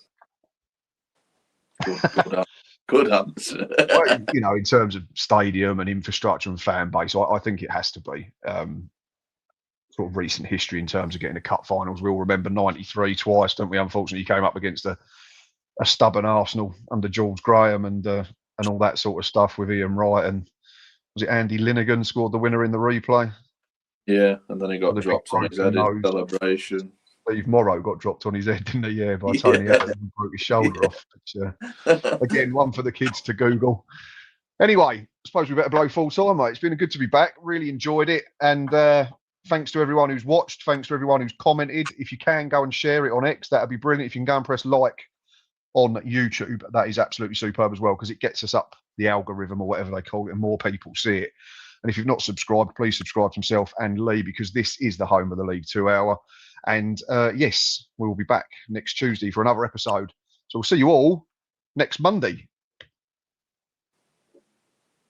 good answer. Well, you know, in terms of stadium and infrastructure and fan base, I think it has to be sort of recent history in terms of getting to cup finals. We all remember '93 twice, don't we? Unfortunately, came up against a stubborn Arsenal under George Graham and all that sort of stuff with Ian Wright, and was it Andy Linnigan scored the winner in the replay? Yeah, and then he got dropped on his head in celebration. Steve Morrow got dropped on his head, didn't he? Yeah, by Tony Adams and broke his shoulder off. Which, again, one for the kids to Google. Anyway, I suppose we better blow full time, mate. It's been good to be back. Really enjoyed it. And thanks to everyone who's watched. Thanks to everyone who's commented. If you can, go and share it on X. That'd be brilliant. If you can go and press like on YouTube, that is absolutely superb as well, because it gets us up the algorithm or whatever they call it, and more people see it. And if you've not subscribed, please subscribe to myself and Lee, because this is the home of the League 2 Hour. And yes, we will be back next Tuesday for another episode. So we'll see you all next Monday.